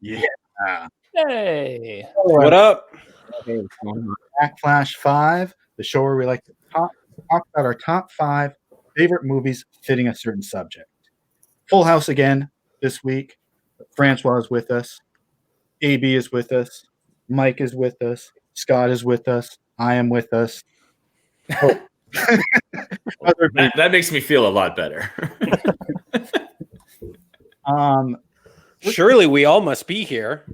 Yeah. Hey. What up? Okay, Backflash 5, the show where we like to talk about our top 5 favorite movies fitting a certain subject. Full house again this week. Francois is with us. AB is with us. Mike is with us. Scott is with us. I am with us. Oh. that makes me feel a lot better. Surely we all must be here.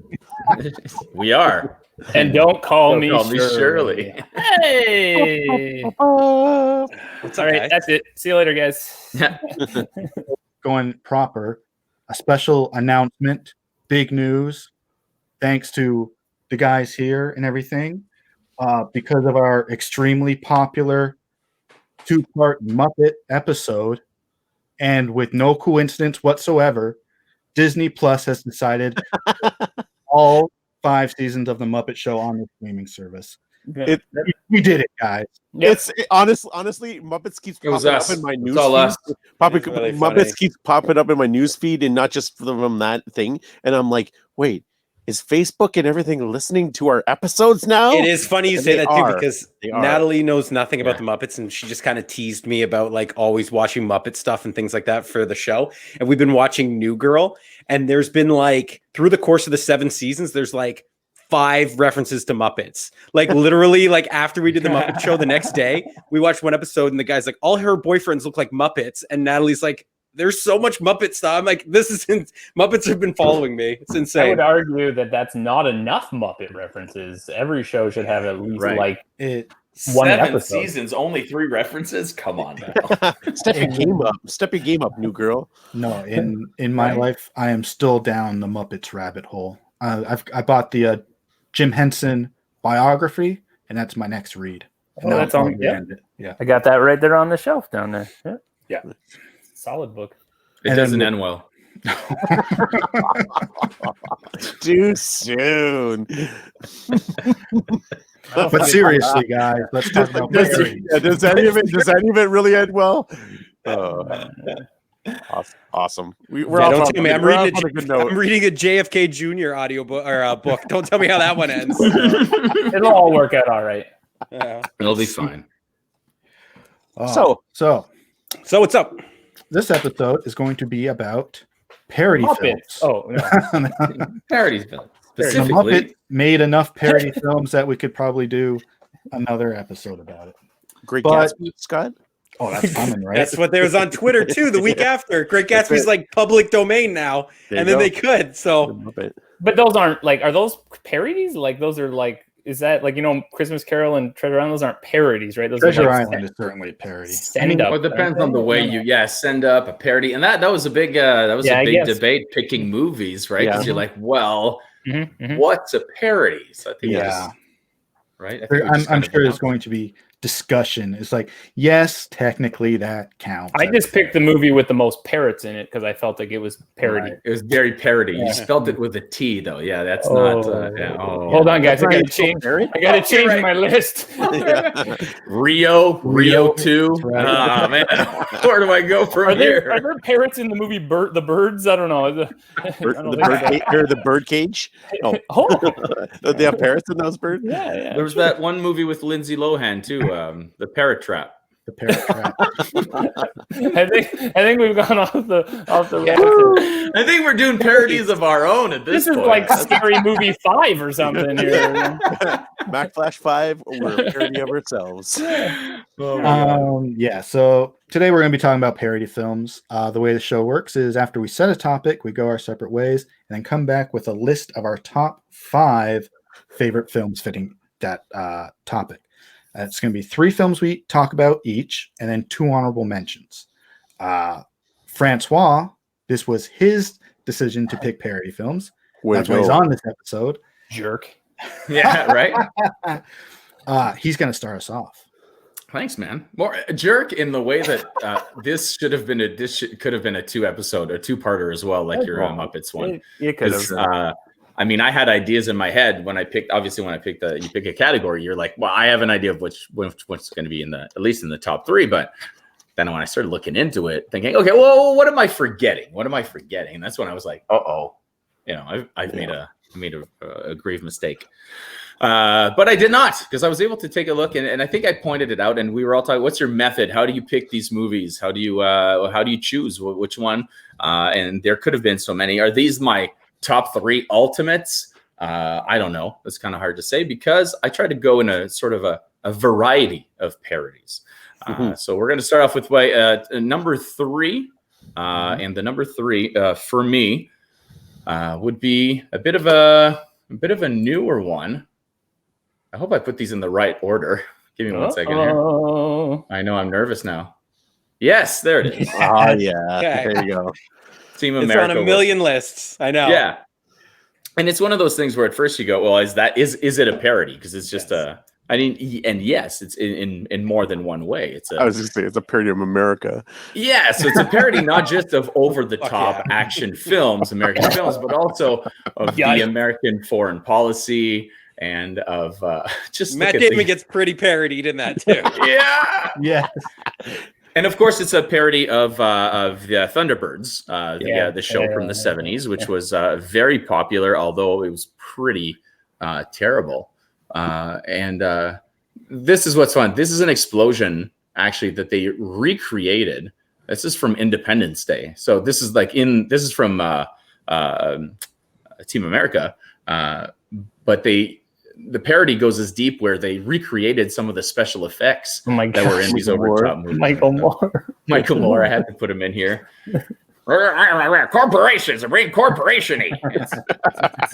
We are. And don't call me Shirley. Hey. What's All up, right, guys? that's it. See you later, guys. Going proper. A special announcement. Big news. Thanks to the guys here and everything. Because of our extremely popular 2-part Muppet episode, and with no coincidence whatsoever, Disney Plus has decided all 5 seasons of the Muppet Show on the streaming service. We did it, guys. Yep. It's honestly, Muppets keeps popping up in my news feed. Really Muppets keeps popping up in my news feed, and not just from that thing. And I'm like, wait, is Facebook and everything listening to our episodes now? It is funny you say that too, because They are. Natalie knows nothing about the Muppets, and she just kind of teased me about like always watching Muppet stuff and things like that for the show. And we've been watching New Girl, and there's been like through the course of the 7 seasons, there's like 5 references to Muppets. Like literally, like after we did the Muppet Show, the next day we watched one episode, and the guy's like, all her boyfriends look like Muppets, and Natalie's like, there's so much Muppet stuff. I'm like, Muppets have been following me. It's insane. I would argue that that's not enough Muppet references. Every show should have at least like one 7 episode. seasons, only 3 references. Come on now. Step your game up. Step your game up, new girl. No, in my life, I am still down the Muppets rabbit hole. I bought the Jim Henson biography, and that's my next read. Oh, that's on. Yeah, I got that right there on the shelf down there. Yeah. Solid book. It doesn't end well. Too soon. But seriously, guys, let's talk about parodies. Does any of it really end well? Awesome. Don't tell me. I'm reading a JFK Jr. audio book or book. Don't tell me how that one ends. It'll all work out all right. Yeah. It'll be fine. So what's up? this episode is going to be about parody films. Oh, no. Parodies, The specifically. Muppet made enough parody films that we could probably do another episode about it. Great But- Gatsby, Scott. Oh, that's coming, right? That's what there was on Twitter too. The week after, Great Gatsby's like public domain now, and then they could. So, But those aren't like, are those parodies? Like those are like, is that like, Christmas Carol and Treasure Island? Those aren't parodies, right? Those Treasure are like Island is certainly a parody. Stand up. Well, it depends on the way you send up a parody, and that was a big a big debate picking movies, right? Because you're like, well, what's a parody? So I think right. I'm sure there's going to be discussion. It's like, yes, technically that counts. I just picked the movie with the most parrots in it because I felt like it was parody. Right. It was very parody. You spelled it with a T, though. Yeah, that's not. Hold on, guys. I got to change my list. Rio 2. Right. Oh, man. Where do I go from here? Are there parrots in the movie The Birds? I don't know. The bird cage. Oh, they have parrots in those birds. Yeah. There was that one movie with Lindsay Lohan too, The Parrot Trap. The Parrot Trap. I think we've gone off the rails. I think we're doing parodies of our own at this point. This is like Scary Movie 5 or something here. Mack Flash 5, we're a parody of ourselves. So today we're going to be talking about parody films. The way the show works is after we set a topic, we go our separate ways, and then come back with a list of our top 5 favorite films fitting that topic. It's going to be 3 films we talk about each, and then 2 honorable mentions. Francois, this was his decision to pick parody films. That's why he's on this episode. Jerk. Yeah, right. He's going to start us off. Thanks, man. More a jerk in the way that this could have been a 2-episode or 2-parter as well, like your Muppets one. You could have. I mean, I had ideas in my head when I picked. Obviously, when I picked you pick a category, you're like, well, I have an idea of what's going to be at least in the top 3. But then when I started looking into it, thinking, okay, well, what am I forgetting? And that's when I was like, I've made a grave mistake. But I did not, because I was able to take a look, and I think I pointed it out, and we were all talking, what's your method? How do you pick these movies? How do you choose which one? And there could have been so many. Are these my top 3 ultimates? I don't know. It's kind of hard to say, because I try to go in a sort of a variety of parodies. So we're going to start off with number 3. And the number 3 for me would be a bit of a newer one. I hope I put these in the right order. Give me 1 second here. I know I'm nervous now. Yes, there it is. Oh yeah, there you go. Team America. It's on a million lists. I know. Yeah, and it's one of those things where at first you go, "Well, is it a parody?" Because it's just and yes, it's in more than one way. I was just saying, it's a parody of America. Yeah, so it's a parody not just of over-the-top action films, American films, but also of the American foreign policy. And of just Matt Damon gets pretty parodied in that too. Yeah. And of course, it's a parody of the Thunderbirds, the show from the 70s, which was very popular, although it was pretty terrible. And this is what's fun. This is an explosion, actually, that they recreated. This is from Independence Day. So this is from Team America, but the parody goes as deep where they recreated some of the special effects that were in these over-the-top movies. Michael Moore, I had to put him in here. Corporations are being corporation-y. It's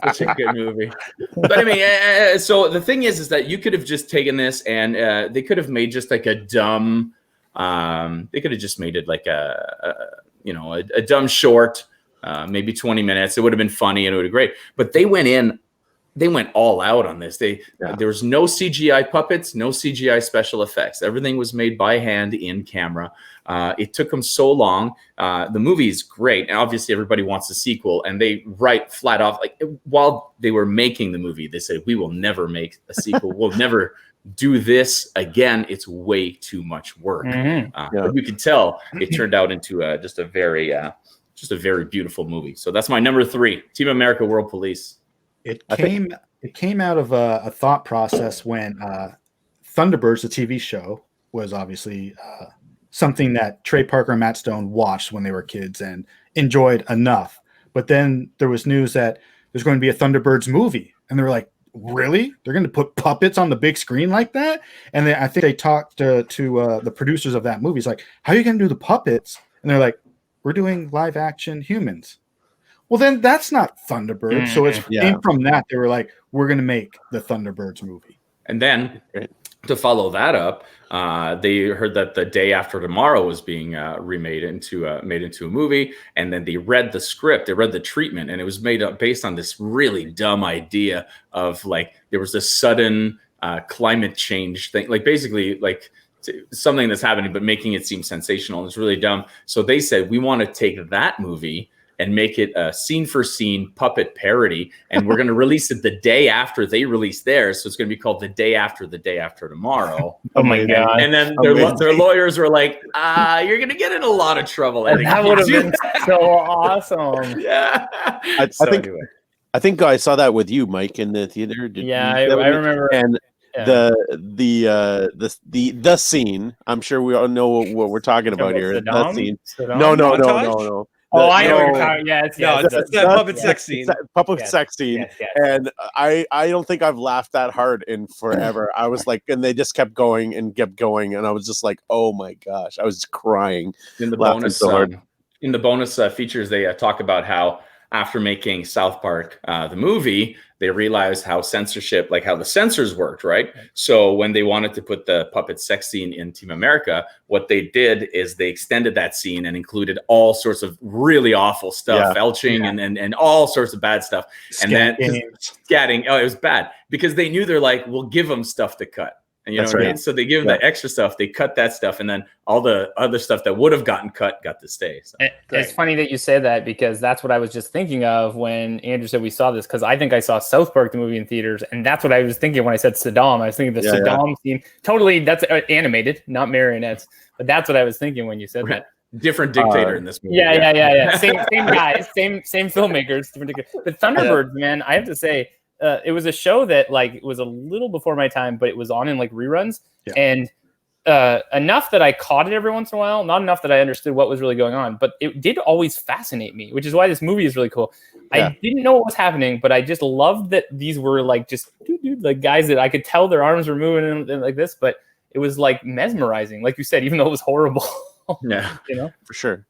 such a good movie. But I mean, so the thing is that you could have just taken this and they could have made just like a dumb. They could have just made it like a dumb short, maybe 20 minutes. It would have been funny and it would have been great. But they went all out on this. There was no CGI puppets, no CGI special effects. Everything was made by hand in camera. It took them so long. The movie is great. And obviously everybody wants a sequel, and they write flat off, like while they were making the movie, they said, we will never make a sequel. We'll never do this again. It's way too much work. But you could tell it turned out into just a very beautiful movie. So that's my number 3, Team America World Police. It came out of a thought process when Thunderbirds, the TV show, was obviously something that Trey Parker and Matt Stone watched when they were kids and enjoyed enough. But then there was news that there's going to be a Thunderbirds movie, and they were like, "Really? They're going to put puppets on the big screen like that?" And I think they talked to the producers of that movie. It's like, "How are you going to do the puppets?" And they're like, "We're doing live action humans." Well, then that's not Thunderbirds. So it's from that they were like, we're going to make the Thunderbirds movie. And then to follow that up, they heard that The Day After Tomorrow was being remade into a movie. And then they read the script, they read the treatment, and it was made up based on this really dumb idea of like there was this sudden climate change thing, like basically like something that's happening, but making it seem sensational. It's really dumb. So they said, we want to take that movie and make it a scene-for-scene puppet parody, and we're going to release it the day after they release theirs, so it's going to be called The Day After Tomorrow. Oh my God. And then their lawyers were like, you're going to get in a lot of trouble. That would have been so awesome. Yeah. I think I saw that with you, Mike, in the theater. I remember. And the scene, I'm sure we all know what we're talking about here. The scene. No. I know what you're talking. Yes. It's that puppet sex scene. Puppet sex scene. Yes. And I don't think I've laughed that hard in forever. I was like, and they just kept going, and I was just like, oh my gosh, I was crying. In the bonus features, they talk about how after making South Park, the movie, they realized how censorship, like how the censors worked, right? So when they wanted to put the puppet sex scene in Team America, what they did is they extended that scene and included all sorts of really awful stuff, felching and all sorts of bad stuff. And then scatting. Oh, it was bad because they knew they're like, we'll give them stuff to cut. And you know what I mean? So they give them the extra stuff, they cut that stuff, and then all the other stuff that would have gotten cut got to stay. So, it's funny that you say that because that's what I was just thinking of when Andrew said we saw this, because I think I saw South Park, the movie, in theaters, and that's what I was thinking when I said Saddam. I was thinking the Saddam scene. Totally, that's animated, not marionettes, but that's what I was thinking when you said that. different dictator in this movie. Yeah. Same guys, same filmmakers, different dictators. But Thunderbirds, man, I have to say, it was a show that like was a little before my time, but it was on in like reruns, and enough that I caught it every once in a while. Not enough that I understood what was really going on, but it did always fascinate me, which is why this movie is really cool. Yeah. I didn't know what was happening, but I just loved that these were like just like guys that I could tell their arms were moving and like this, but it was like mesmerizing, like you said, even though it was horrible. Yeah, you know, for sure.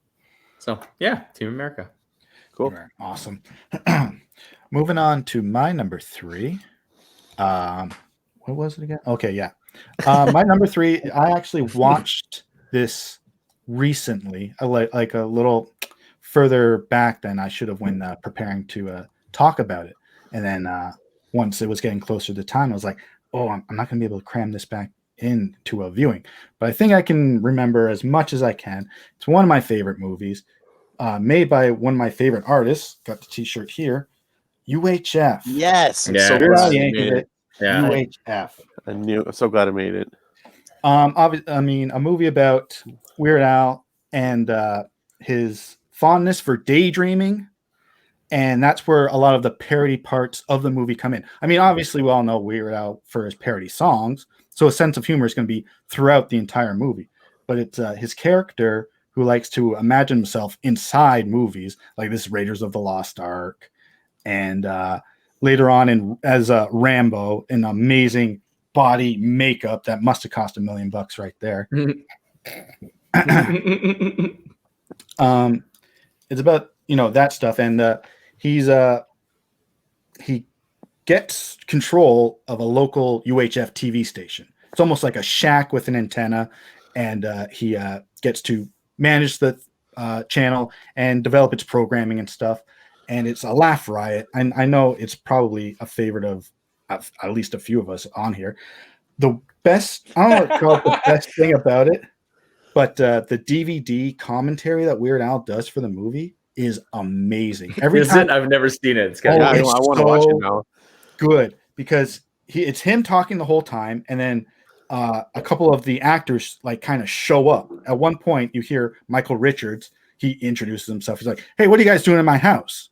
So yeah, Team America, cool, awesome. Moving on to my number 3. What was it again? Okay, yeah. My number 3. I actually watched this recently, like a little further back than I should have when preparing to talk about it. And then once it was getting closer to time, I was like, "Oh, I'm not going to be able to cram this back into a viewing." But I think I can remember as much as I can. It's one of my favorite movies, made by one of my favorite artists. Got the T-shirt here. UHF. Yes. Yeah. So UHF. I'm so glad I made it. I mean, a movie about Weird Al and his fondness for daydreaming, and that's where a lot of the parody parts of the movie come in. I mean, obviously, we all know Weird Al for his parody songs, so a sense of humor is going to be throughout the entire movie. But it's his character who likes to imagine himself inside movies, like this Raiders of the Lost Ark. And later on, as Rambo, an amazing body makeup that must have cost $1 million right there. It's about that stuff, and he gets control of a local UHF TV station. It's almost like a shack with an antenna, and he gets to manage the channel and develop its programming and stuff. And it's a laugh riot. And I know it's probably a favorite of at least a few of us on here. The best, I don't know what to call it, the best thing about it, but the DVD commentary that Weird Al does for the movie is amazing. Every time I've never seen it. It's I want to watch it now. Good, because it's him talking the whole time, and then a couple of the actors like kind of show up. At one point, you hear Michael Richards. He introduces himself. He's like, "Hey, what are you guys doing in my house?"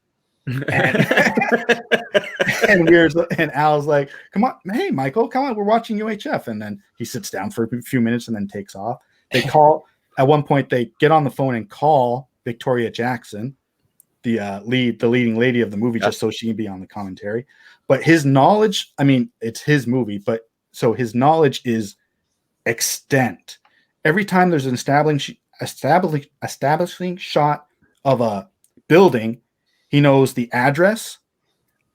And Al's like, "Come on, hey Michael, come on, we're watching UHF." And then he sits down for a few minutes and then takes off. They call at one point. They get on the phone and call Victoria Jackson, the leading lady of the movie, just so she can be on the commentary. But his knowledge, I mean, it's his movie, but so his knowledge is extent. Every time there's an establishing shot of a building, he knows the address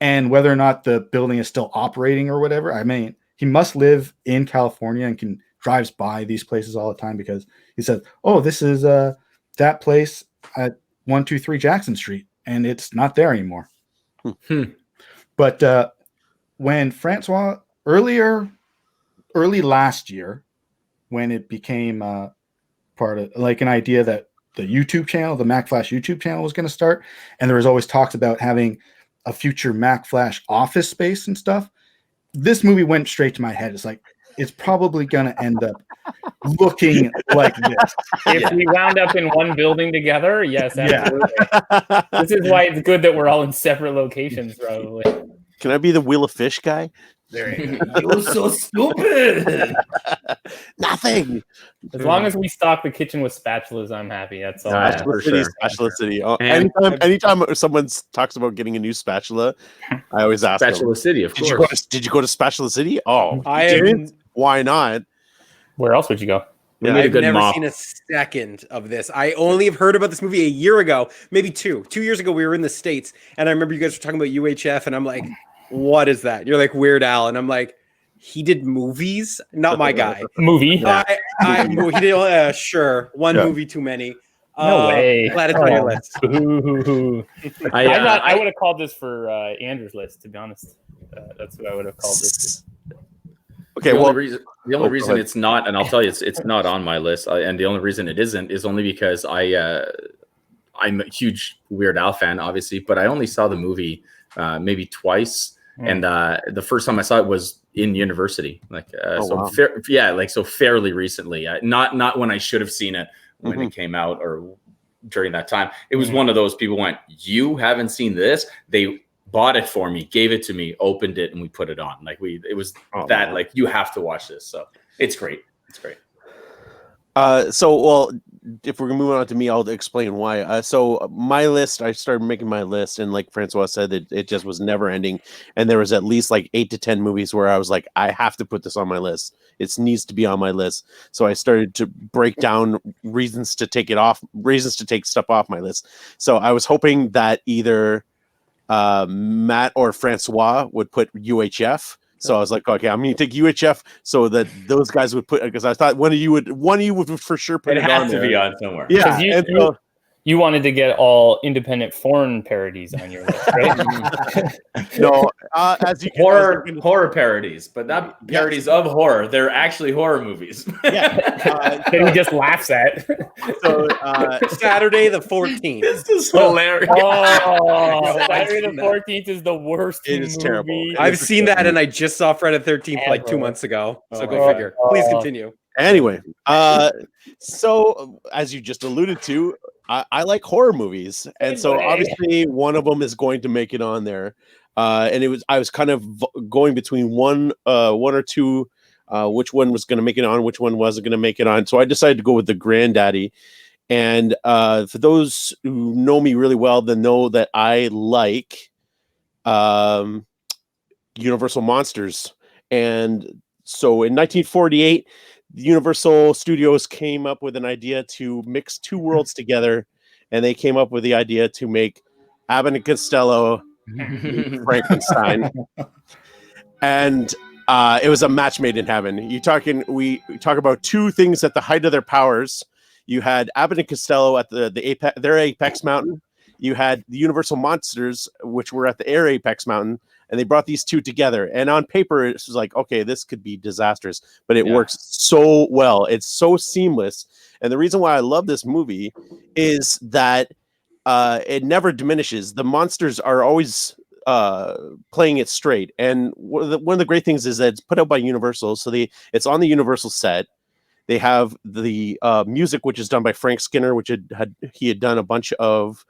and whether or not the building is still operating or whatever. I mean, he must live in California and drives by these places all the time, because he says, "Oh, this is that place at 123 Jackson Street," and it's not there anymore. But when Francois early last year, when it became part of like an idea that the YouTube channel, the Mack Flash YouTube channel, was going to start, and there was always talks about having a future Mack Flash office space and stuff. This movie went straight to my head. It's like, it's probably going to end up looking like this. If we wound up in one building together, yes, absolutely. Yeah. This is why it's good that we're all in separate locations, probably. Can I be the Wheel of Fish guy? There you go. You're so stupid. Nothing. As long as we stock the kitchen with spatulas, I'm happy. That's all. Spatula City. Oh, anytime someone talks about getting a new spatula, I always ask Spatula City, of course. Did you go to Spatula City? Oh, why not? Where else would you go? Yeah, I've never seen a second of this. I only have heard about this movie a year ago, maybe 2 years ago. We were in the States, and I remember you guys were talking about UHF, and I'm like, "What is that?" You're like, Weird Al, and I'm like, he did movies? Not my guy. Movie? He did, sure. One movie too many. No way. Glad it's on your list. I would have called this for Andrew's list, to be honest. That's what I would have called this. Okay, the only reason it's not, and I'll tell you, it's not on my list, and the only reason it isn't is only because I'm a huge Weird Al fan, obviously, but I only saw the movie maybe twice, and the first time I saw it was in university, fairly recently. Not when I should have seen it, when it came out or during that time. It was one of those people went, you haven't seen this? They bought it for me, gave it to me, opened it, and we put it on. Like like, you have to watch this. So it's great. It's great. If we're gonna move on to me, I'll explain why. So my list, I started making my list, and like Francois said, it just was never ending. And there was at least like 8 to 10 movies where I was like, I have to put this on my list. It needs to be on my list. So I started to break down reasons to take stuff off my list. So I was hoping that either Matt or Francois would put UHF. So I was like, okay, I'm going to take UHF so that those guys would put, because I thought one of you would for sure put it on there. It has to be on somewhere. Yeah. You wanted to get all independent foreign parodies on your list, right? No, as you can, horror parodies, but not parodies of horror. They're actually horror movies. That he just laughs at. So Saturday the 14th. This is hilarious. Saturday the 14th is the worst. It is terrible. I've seen that, and I just saw Friday the 13th like 2 months ago. So go figure. Please continue. Anyway, so as you just alluded to, I like horror movies, and so obviously one of them is going to make it on there. And I was kind of going between one or two, which one was going to make it on, which one wasn't going to make it on. So I decided to go with the granddaddy. And for those who know me really well, they know that I like Universal Monsters. And so in 1948. The Universal Studios came up with an idea to mix two worlds together, and they came up with the idea to make Abbott and Costello Frankenstein. And it was a match made in heaven. We talk about two things at the height of their powers. You had Abbott and Costello at their apex mountain. You had the Universal Monsters, which were at the air apex mountain. And they brought these two together. And on paper, it was like, okay, this could be disastrous. But it works so well. It's so seamless. And the reason why I love this movie is that it never diminishes. The monsters are always playing it straight. And one of the great things is that it's put out by Universal. So it's on the Universal set. They have the music, which is done by Frank Skinner, which he had done a bunch of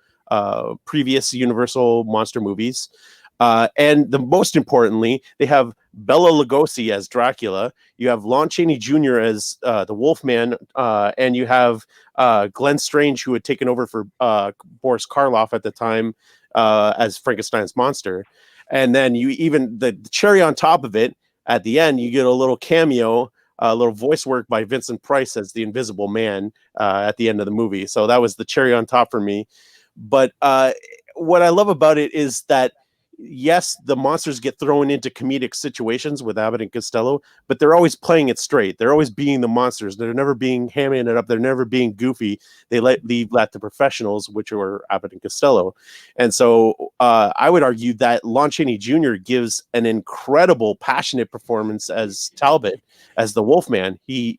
previous Universal monster movies. And the most importantly, they have Bela Lugosi as Dracula. You have Lon Chaney Jr. as the Wolfman, and you have Glenn Strange, who had taken over for Boris Karloff at the time as Frankenstein's monster. And then the cherry on top of it, at the end, you get a little cameo, a little voice work by Vincent Price as the Invisible Man at the end of the movie. So that was the cherry on top for me. But what I love about it is that yes, the monsters get thrown into comedic situations with Abbott and Costello, but they're always playing it straight. They're always being the monsters. They're never being hamming it up. They're never being goofy. They leave that to professionals, which are Abbott and Costello. And so I would argue that Lon Chaney Jr. gives an incredible, passionate performance as Talbot, as the Wolfman. He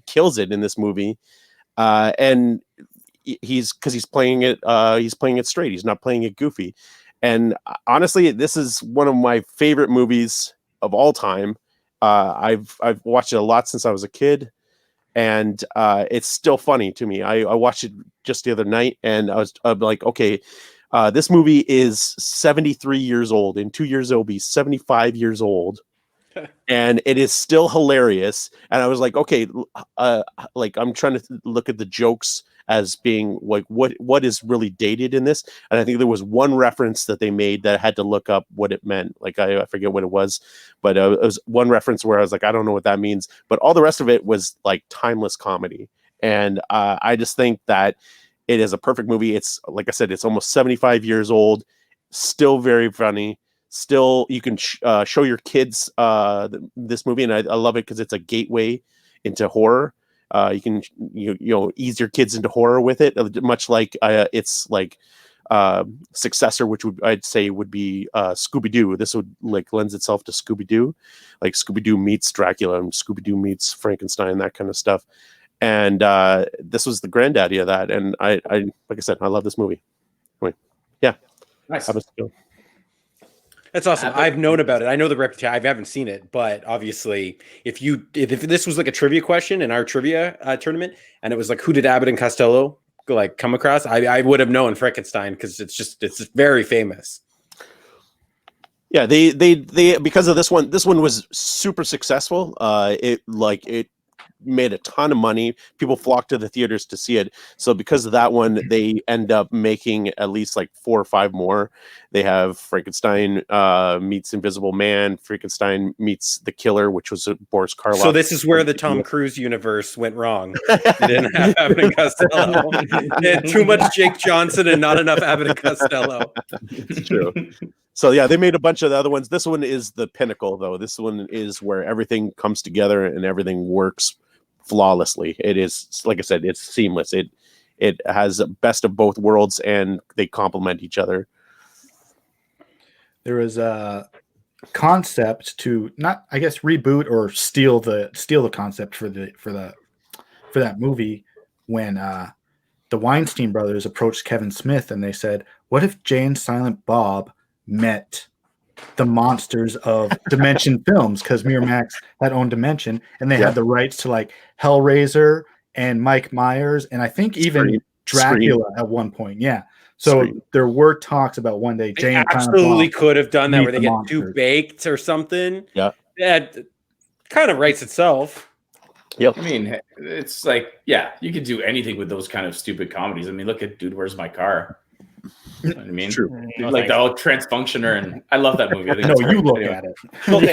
kills it in this movie. And he's playing it straight. He's not playing it goofy. And honestly, this is one of my favorite movies of all time. I've watched it a lot since I was a kid, and it's still funny to me. I watched it just the other night, and I'm like, okay, this movie is 73 years old. In 2 years, it'll be 75 years old. And it is still hilarious. And I was like, okay, I'm trying to look at the jokes as being like what is really dated in this. And I think there was one reference that they made that I had to look up what it meant. Like I forget what it was, but it was one reference where I was like, I don't know what that means. But all the rest of it was like timeless comedy. And I just think that it is a perfect movie. It's, like I said, it's almost 75 years old, still very funny. Still, you can show your kids this movie, and I love it because it's a gateway into horror. You can ease your kids into horror with it, much like it's like successor, which I'd say would be Scooby-Doo. This would like lends itself to Scooby-Doo, like Scooby-Doo meets Dracula and Scooby-Doo meets Frankenstein, that kind of stuff. And this was the granddaddy of that. And I like I said, I love this movie. Anyway, yeah, nice. That's awesome. I've known about it. I know the reputation. I haven't seen it, but obviously, if this was like a trivia question in our trivia tournament, and it was like, who did Abbott and Costello like come across? I would have known Frankenstein because it's very famous. Yeah, they because of this one was super successful. It made a ton of money. People flocked to the theaters to see it. So because of that one, they end up making at least like 4 or 5 more. They have Frankenstein meets Invisible Man, Frankenstein meets the Killer, which was Boris Karloff. So this is where the Tom Cruise universe went wrong. They didn't have Abbott and Costello. They had too much Jake Johnson and not enough Abbott and Costello. It's true. So yeah, they made a bunch of the other ones. This one is the pinnacle, though. This one is where everything comes together and everything works flawlessly. It is, like I said, it's seamless. It has the best of both worlds, and they complement each other. There was a concept to not, I guess, reboot or steal the concept for that movie when the Weinstein brothers approached Kevin Smith and they said, "What if Jay and Silent Bob met the monsters of Dimension Films?" Because Miramax had owned Dimension, and they had the rights to like Hellraiser and Mike Myers, and I think even Dracula at one point. Yeah. So there were talks about one day Jay absolutely could have done that where they get too baked or something. Yeah. That kind of writes itself. Yep. I mean, it's like, yeah, you could do anything with those kind of stupid comedies. I mean, look at Dude, Where's My Car? You know what I mean? True. Like the old Transfunctioner, and I love that movie. I think No, you look anyway. at it. You look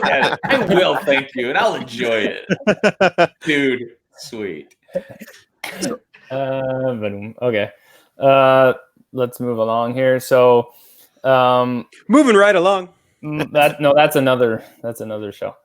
at it. I will, thank you, and I'll enjoy it. Dude, sweet. Okay. Let's move along here. So, moving right along. That's another show.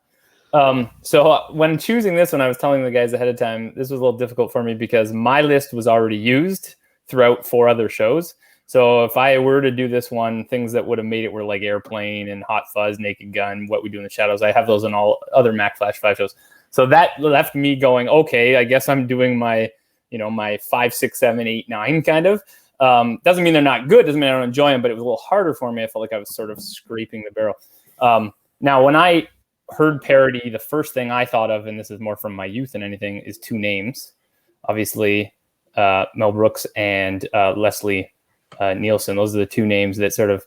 So when choosing this one, I was telling the guys ahead of time, this was a little difficult for me because my list was already used throughout 4 other shows. So if I were to do this one, things that would have made it were like Airplane and Hot Fuzz, Naked Gun, What We Do in the Shadows. I have those in all other Mack Flash 5 shows. So that left me going, okay, I guess I'm doing my 5, 6, 7, 8, 9 kind of. Doesn't mean they're not good. Doesn't mean I don't enjoy them, but it was a little harder for me. I felt like I was sort of scraping the barrel. Now, when I heard parody, the first thing I thought of, and this is more from my youth than anything, is 2 names. Obviously, Mel Brooks and Leslie Nielsen. Those are the 2 names that sort of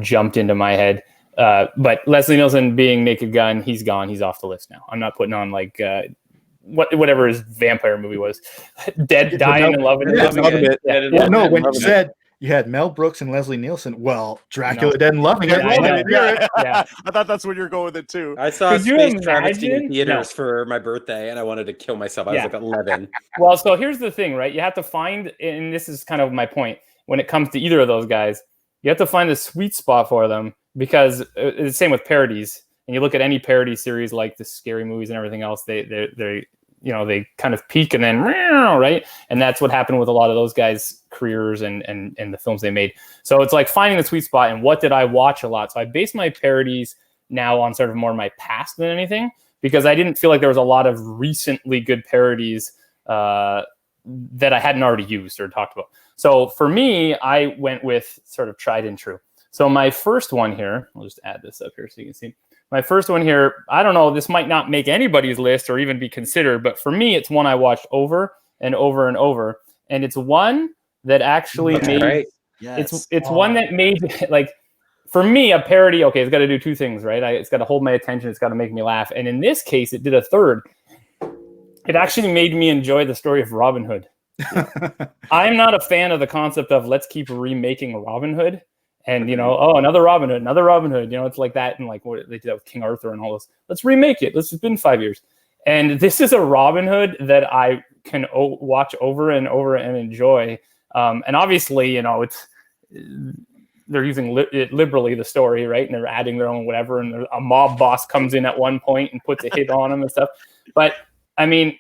jumped into my head. But Leslie Nielsen being Naked Gun, he's gone. He's off the list now. I'm not putting on like whatever his vampire movie was. Dying and Loving It. Yeah, no, when you said you had Mel Brooks and Leslie Nielsen, well, Dracula Dead and Loving It. Yeah. I thought that's what you're going with it too. I saw Space Travesty in theaters for my birthday, and I wanted to kill myself. I was like 11. Well, so here's the thing, right? You have to find, and this is kind of my point, when it comes to either of those guys, you have to find the sweet spot for them, because it's the same with parodies. And you look at any parody series like the scary movies and everything else, they kind of peak and then right, and that's what happened with a lot of those guys' careers and the films they made. So it's like finding the sweet spot and what did I watch a lot. So I base my parodies now on sort of more my past than anything, because I didn't feel like there was a lot of recently good parodies that I hadn't already used or talked about. So for me, I went with sort of tried and true. So my first one here, I'll just add this up here so you can see. My first one here, I don't know, this might not make anybody's list or even be considered, but for me, it's one I watched over and over and over. And it's one that actually made, right? Yes. It's one that made, like, for me, a parody, okay, it's got to do 2 things, right? It's got to hold my attention. It's got to make me laugh. And in this case, it did a third. It actually made me enjoy the story of Robin Hood. I'm not a fan of the concept of let's keep remaking Robin Hood. And, another Robin Hood, it's like that. And like what they did with King Arthur and all this. Let's remake it. It's been 5 years. And this is a Robin Hood that I can watch over and over and enjoy. And obviously, it's they're using it liberally, the story, right? And they're adding their own whatever. And a mob boss comes in at one point and puts a hit on them and stuff. But I mean,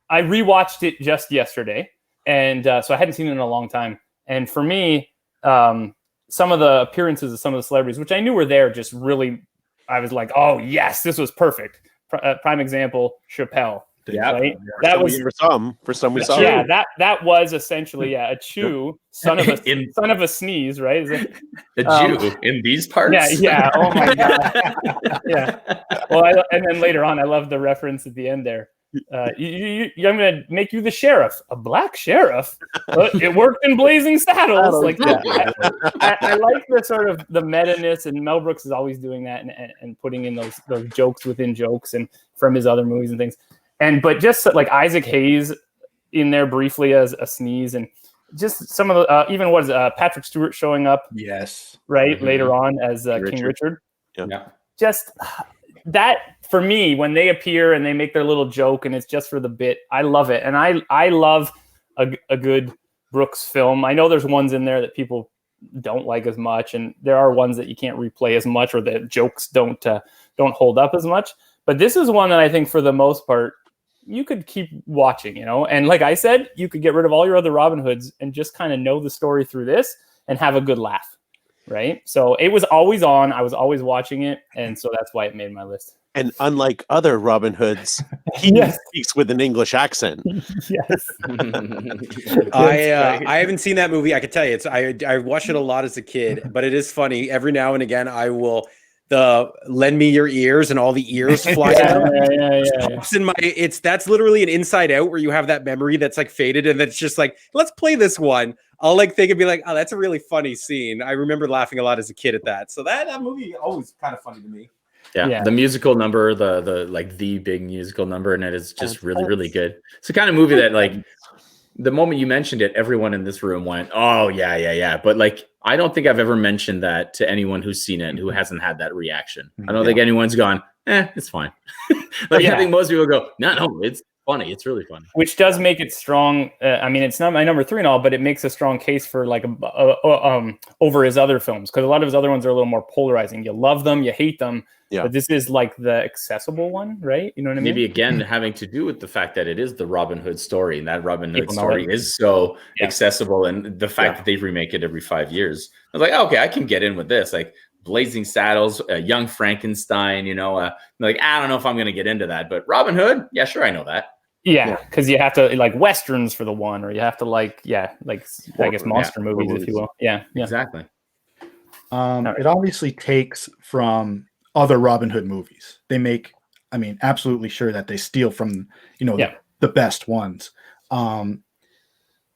I rewatched it just yesterday. And so I hadn't seen it in a long time. And for me, some of the appearances of some of the celebrities, which I knew were there, just really, I was like, oh, yes, this was perfect. Prime example, Chappelle. Yeah. Right? That was for some we saw. Yeah, that was essentially a chew, son of a sneeze, right? Is it, The Jew in these parts. Yeah. Oh my god. Yeah. Well, and then later on, I love the reference at the end there. I'm going to make you the sheriff, a black sheriff. It worked in Blazing Saddles. Like, I like the sort of the meta-ness, and Mel Brooks is always doing that and putting in those jokes within jokes and from his other movies and things. But just like Isaac Hayes in there briefly as a sneeze, and just some of the even Patrick Stewart showing up. Yes. Right later on as King Richard. Yeah. Just that for me, when they appear and they make their little joke and it's just for the bit, I love it. And I love a good Brooks film. I know there's ones in there that people don't like as much, and there are ones that you can't replay as much, or the jokes don't hold up as much. But this is one that I think for the most part you could keep watching, and like I said, you could get rid of all your other Robin Hoods and just kind of know the story through this and have a good laugh. Right. So it was always on. I was always watching it. And so that's why it made my list. And unlike other Robin Hoods, he speaks with an English accent. Yes. I haven't seen that movie. I can tell you, I watched it a lot as a kid, but it is funny. Every now and again, I will lend me your ears, and all the ears fly out. That's literally an Inside Out, where you have that memory that's like faded, and it's just like, let's play this one. I'll like think and be like, oh, that's a really funny scene. I remember laughing a lot as a kid at that. So that movie always kind of funny to me. Yeah. The musical number, the big musical number, and it is just really, really good. It's the kind of movie that, like, the moment you mentioned it, everyone in this room went, "Oh yeah." But like, I don't think I've ever mentioned that to anyone who's seen it and who hasn't had that reaction. I don't think anyone's gone, it's fine. I think most people go, no, it's funny. It's really funny. Which does make it strong. I mean, it's not my number 3 and all, but it makes a strong case for like over his other films, because a lot of his other ones are a little more polarizing. You love them, you hate them. Yeah. But this is like the accessible one, right? You know what I mean? Maybe again having to do with the fact that it is the Robin Hood story, and that Robin Hood story is so accessible, and the fact that they remake it every 5 years. I was like, okay, I can get in with this. Like Blazing Saddles, Young Frankenstein, like, I don't know if I'm going to get into that, but Robin Hood, yeah, sure, I know that. Yeah, because you have to like Westerns for the one, or you have to I guess monster movies, if you will. Yeah, exactly. It obviously takes from other Robin Hood movies. They make, absolutely sure that they steal from, the best ones.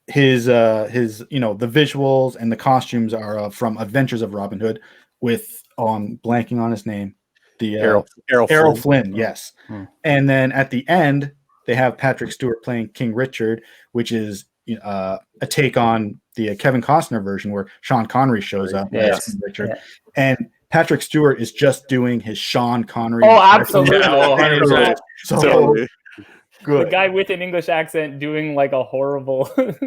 His the visuals and the costumes are from Adventures of Robin Hood with, blanking on his name, the Errol Flynn. Yes. And then at the end, they have Patrick Stewart playing King Richard, which is a take on the Kevin Costner version where Sean Connery shows up as King Richard. Yeah. And Patrick Stewart is just doing his Sean Connery. Oh, absolutely. 100%. So good. The guy with an English accent doing like a horrible. It's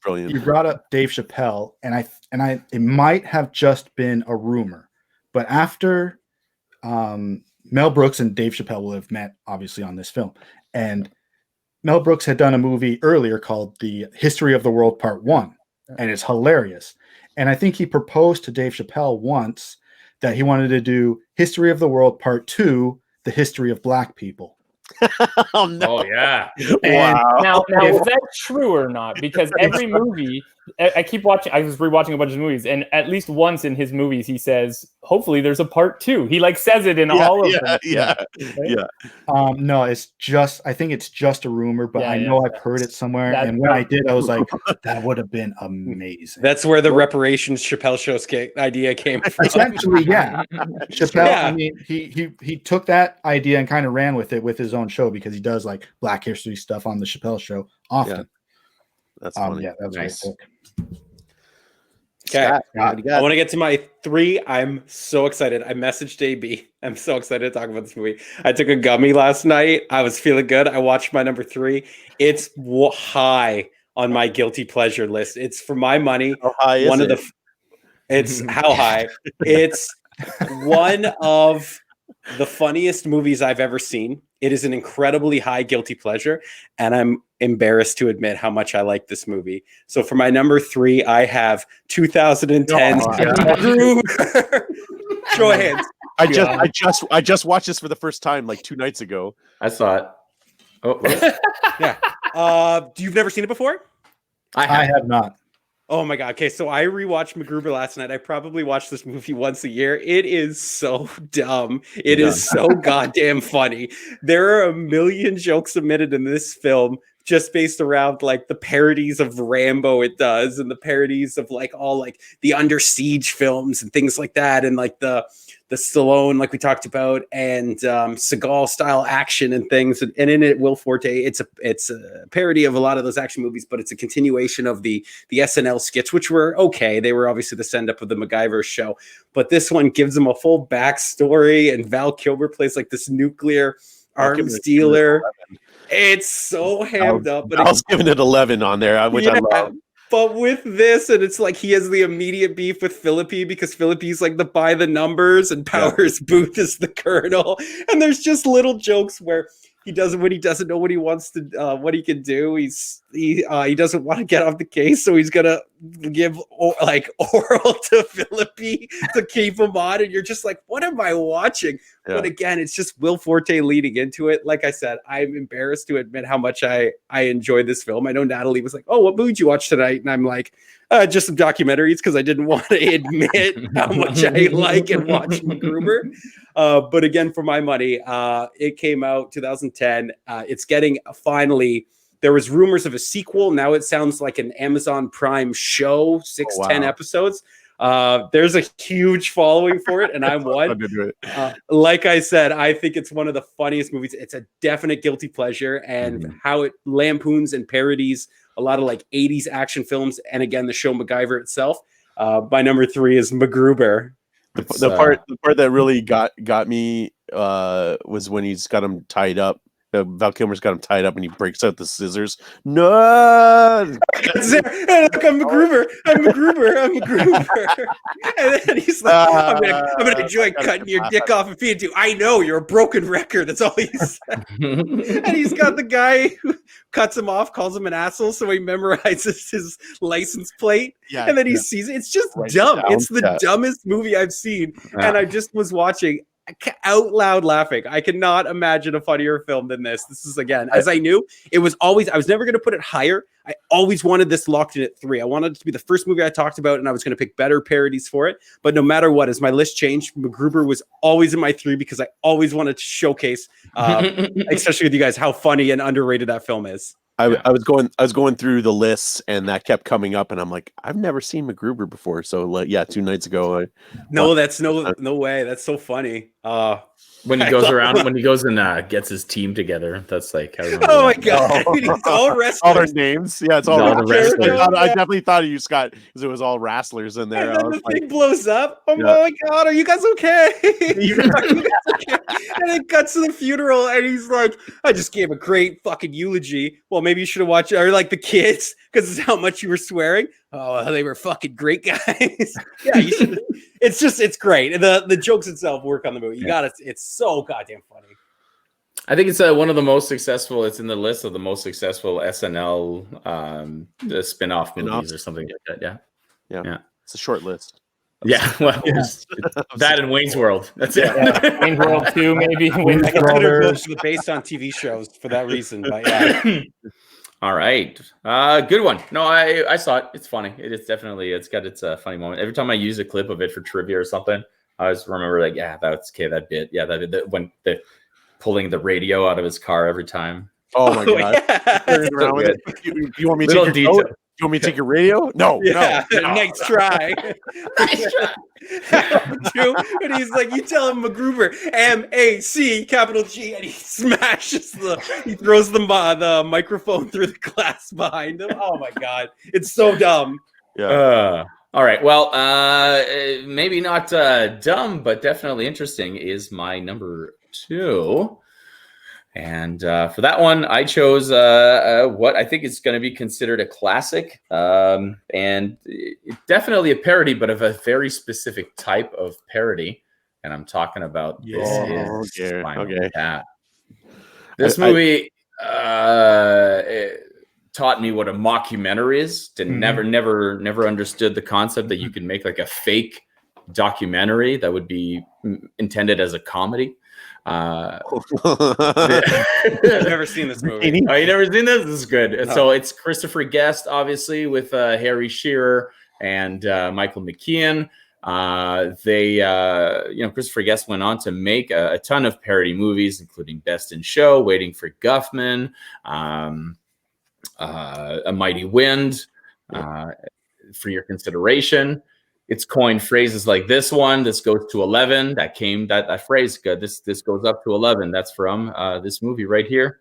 brilliant. You brought up Dave Chappelle, and it might have just been a rumor, but after Mel Brooks and Dave Chappelle will have met, obviously, on this film, and Mel Brooks had done a movie earlier called The History of the World Part 1, and it's hilarious. And I think he proposed to Dave Chappelle once that he wanted to do History of the World Part 2, The History of Black People. Oh, no. Oh, yeah. Now, is that true or not? Because every movie, I keep watching, I was rewatching a bunch of movies, and at least once in his movies, he says, hopefully there's a part 2. He like says it in all of them. No, it's just, I think it's just a rumor, but I know I've heard it somewhere. And when I did, I was like, that would have been amazing. That's where the reparations Chappelle Show idea came from. Essentially, yeah. Chappelle, he took that idea and kind of ran with it with his own show, because he does like Black History stuff on the Chappelle Show often. Yeah. That's funny. Yeah, that was nice. Okay, I want to get to my 3. I'm so excited. I messaged AB. I'm so excited to talk about this movie. I took a gummy last night. I was feeling good. I watched my number 3. It's high on my guilty pleasure list. It's, for my money, how high is it? It's how high. It's one of the funniest movies I've ever seen. It is an incredibly high guilty pleasure, and I'm embarrassed to admit how much I like this movie. So for my number 3, I have 2010's Show of hands. I just watched this for the first time like 2 nights ago. I saw it. Oh, Yeah. You've never seen it before? I have not. Oh my god. Okay, so I rewatched MacGruber last night. I probably watch this movie once a year. It is so dumb. It is so goddamn funny. There are a million jokes submitted in this film just based around like the parodies of Rambo it does, and the parodies of like all like the Under Siege films and things like that, and like the Stallone, like we talked about, and Seagal style action and things. And in it, Will Forte, it's a parody of a lot of those action movies, but it's a continuation of the SNL skits, which were okay. They were obviously the send up of the MacGyver show, but this one gives them a full backstory, and Val Kilmer plays like this nuclear arms dealer. It's so hammed up. But I was giving it 11 on there, which I love. But with this, and it's like he has the immediate beef with Philippi because Philippi's like the by the numbers and Powers Booth is the colonel. And there's just little jokes where he doesn't know what he wants to what he can do. He doesn't want to get off the case, so he's gonna give like oral to Philippi to keep him on. And you're just like, what am I watching? Yeah. But again, it's just Will Forte leading into it. Like I said, I'm embarrassed to admit how much I enjoyed this film. I know Natalie was like, "Oh, what movie did you watch tonight?" And I'm like, just some documentaries because I didn't want to admit how much I like and watch MacGruber. But again, for my money, it came out 2010. It's getting finally. There was rumors of a sequel. Now it sounds like an Amazon Prime show, 10 episodes. There's a huge following for it, and I'm one. Like I said, I think it's one of the funniest movies. It's a definite guilty pleasure, and how it lampoons and parodies a lot of like 80s action films, and again, the show MacGyver itself. My number 3 is MacGruber. The part that really got me was when he's got him tied up. Val Kilmer's got him tied up and he breaks out the scissors. No, look, I'm MacGruber. And then he's like, I'm gonna enjoy cutting your dick off and feeding you. I know you're a broken record. That's all he said. And he's got the guy who cuts him off, calls him an asshole, so he memorizes his license plate. Yeah, and then he sees it. It's just dumb. It's the dumbest movie I've seen. Yeah. And I just was watching out loud laughing. I cannot imagine a funnier film than this. This is, again, as I knew, it was always, I was never going to put it higher. I always wanted this locked in at 3. I wanted it to be the first movie I talked about, and I was going to pick better parodies for it. But no matter what, as my list changed, MacGruber was always in my 3 because I always wanted to showcase, especially with you guys, how funny and underrated that film is. I was going through the lists, and that kept coming up, and I'm like, I've never seen MacGruber before. So yeah, 2 nights ago. That's no way. That's so funny. When he goes around, when he goes and gets his team together, that's like, oh my god, it's all wrestlers. All their names, yeah, it's all wrestlers. I definitely thought of you, Scott, because it was all wrestlers in there. And then the thing blows up. Oh my god, are you guys okay? And it cuts to the funeral, and he's like, I just gave a great fucking eulogy. Well, maybe you should have watched it, or like the kids, because it's how much you were swearing. Oh, they were fucking great guys. Yeah, you should. It's great. The jokes itself work on the movie. You got it. It's so goddamn funny. I think it's one of the most successful. It's in the list of the most successful SNL spin-off movies or something like that. Yeah. It's a short list. Yeah, well, that and Wayne's World. That's it. Yeah. Wayne's World 2, maybe. Wayne's World. Based on TV shows for that reason. But yeah. All right. Good one. No, I saw it. It's funny. It's got its funny moment. Every time I use a clip of it for trivia or something, I always remember like, yeah, that's okay. That bit. Yeah, that when the pulling the radio out of his car every time. Oh my god. Yeah. You want me to take your note? You want me to take your radio? No. Nice try. Nice try. And he's like, you tell him MacGruber, M-A-C, capital G, and he smashes he throws the microphone through the glass behind him. Oh my god, it's so dumb. Yeah. All right. Well, maybe not dumb, but definitely interesting is my number 2. And for that one, I chose what I think is going to be considered a classic, and definitely a parody, but of a very specific type of parody. And I'm talking about Spinal Tap. This movie it taught me what a mockumentary is. Never understood the concept that you can make like a fake documentary that would be intended as a comedy. I've never seen this movie. Oh, you never seen this? This is good. No. So it's Christopher Guest, obviously, with Harry Shearer and Michael McKean. Christopher Guest went on to make a ton of parody movies, including Best in Show, Waiting for Guffman, A Mighty Wind, For Your Consideration. It's coined phrases like this one. This goes to 11. That phrase. This goes up to 11. That's from this movie right here.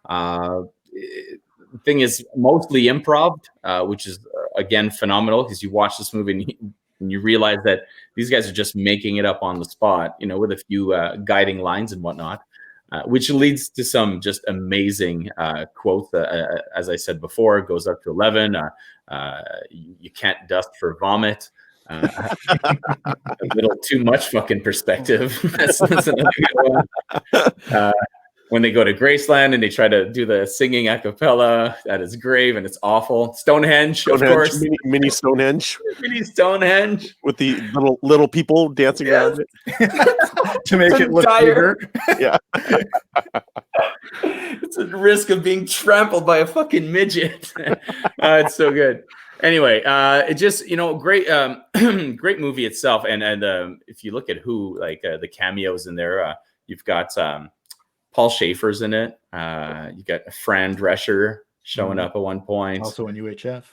The thing is mostly improv, which is again phenomenal because you watch this movie and you realize that these guys are just making it up on the spot, with a few guiding lines and whatnot, which leads to some just amazing quotes. As I said before, it goes up to 11. You can't dust for vomit. A little too much fucking perspective. That's another good one. When they go to Graceland and they try to do the singing a cappella at his grave, and it's awful. Stonehenge, of course. Mini Stonehenge. Mini Stonehenge. With the little people dancing around it. To make it look bigger. Yeah. It's a risk of being trampled by a fucking midget. It's so good. Anyway, it just, great, great movie itself. And if you look at who, the cameos in there, you've got Paul Schaefer's in it. You got Fran Drescher showing up at one point. Also in UHF.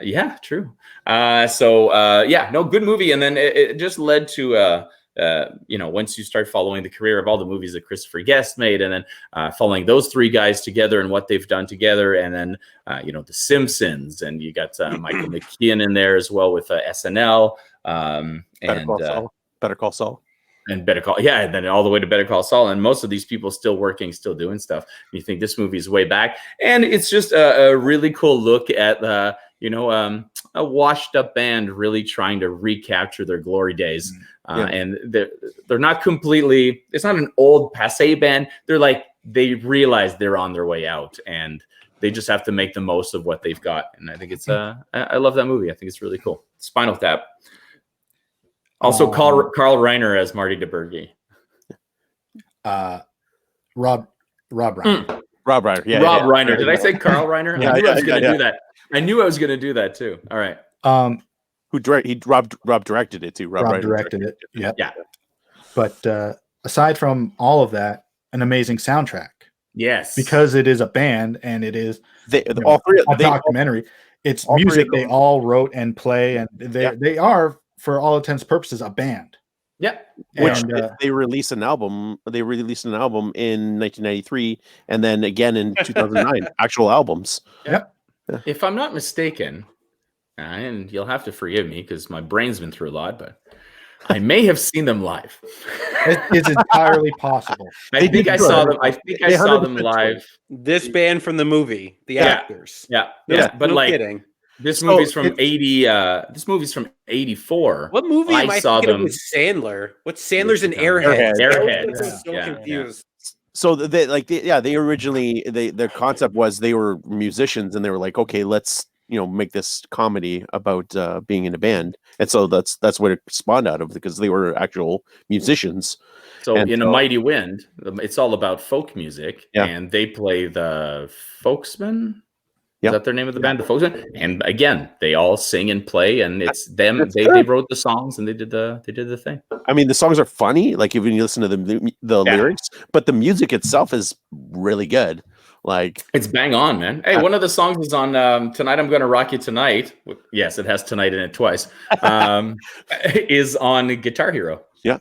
Yeah, true. Good movie. And then it just led to, once you start following the career of all the movies that Christopher Guest made, and then following those three guys together and what they've done together, and then The Simpsons, and you got Michael McKean in there as well with SNL, Better Call Saul. And and then all the way to Better Call Saul, and most of these people still working, still doing stuff. You think this movie is way back, and it's just a really cool look at a washed up band really trying to recapture their glory days. And they're not completely, it's not an old passe band. They realize they're on their way out, and they just have to make the most of what they've got. And I think it's I love that movie. I think it's really cool. Spinal Tap. Also, Carl Reiner as Marty DeBurgi. Rob Reiner. Rob Reiner. Yeah. Rob Reiner. Did I say Carl Reiner? Yeah, I knew I was going to do that. I knew I was going to do that too. All right. Rob directed it too. Rob directed it. Yeah. Yeah. But aside from all of that, an amazing soundtrack. Yes. Because it is a band and it is all three a documentary. It's music they all wrote and play, and they are, for all intents and purposes, a band. Yeah. Which they released an album. They released an album in 1993, and then again in 2009. Actual albums. Yep. If I'm not mistaken, and you'll have to forgive me because my brain's been through a lot, but I may have seen them live. It's entirely possible. I think I saw them live. This band from the movie, the actors. Yeah. But no kidding. This movie's from 80. This movie's from 84. What movie am I thinking of with Sandler? What's Sandler's in Airhead? Airhead. I'm so confused. So they originally their concept was they were musicians, and they were like, okay, let's make this comedy about being in a band, and so that's what it spawned out of, because they were actual musicians. So A Mighty Wind, it's all about folk music, and they play the Folksmen. Is that their name of the band, the Folksmen? And again, they all sing and play, and it's them. They wrote the songs and they did the thing. I mean, the songs are funny, like if you listen to the lyrics, but the music itself is really good. Like, it's bang on, man. Hey, one of the songs is on Tonight I'm Gonna Rock You Tonight. Yes, it has tonight in it twice. Is on Guitar Hero. Yeah.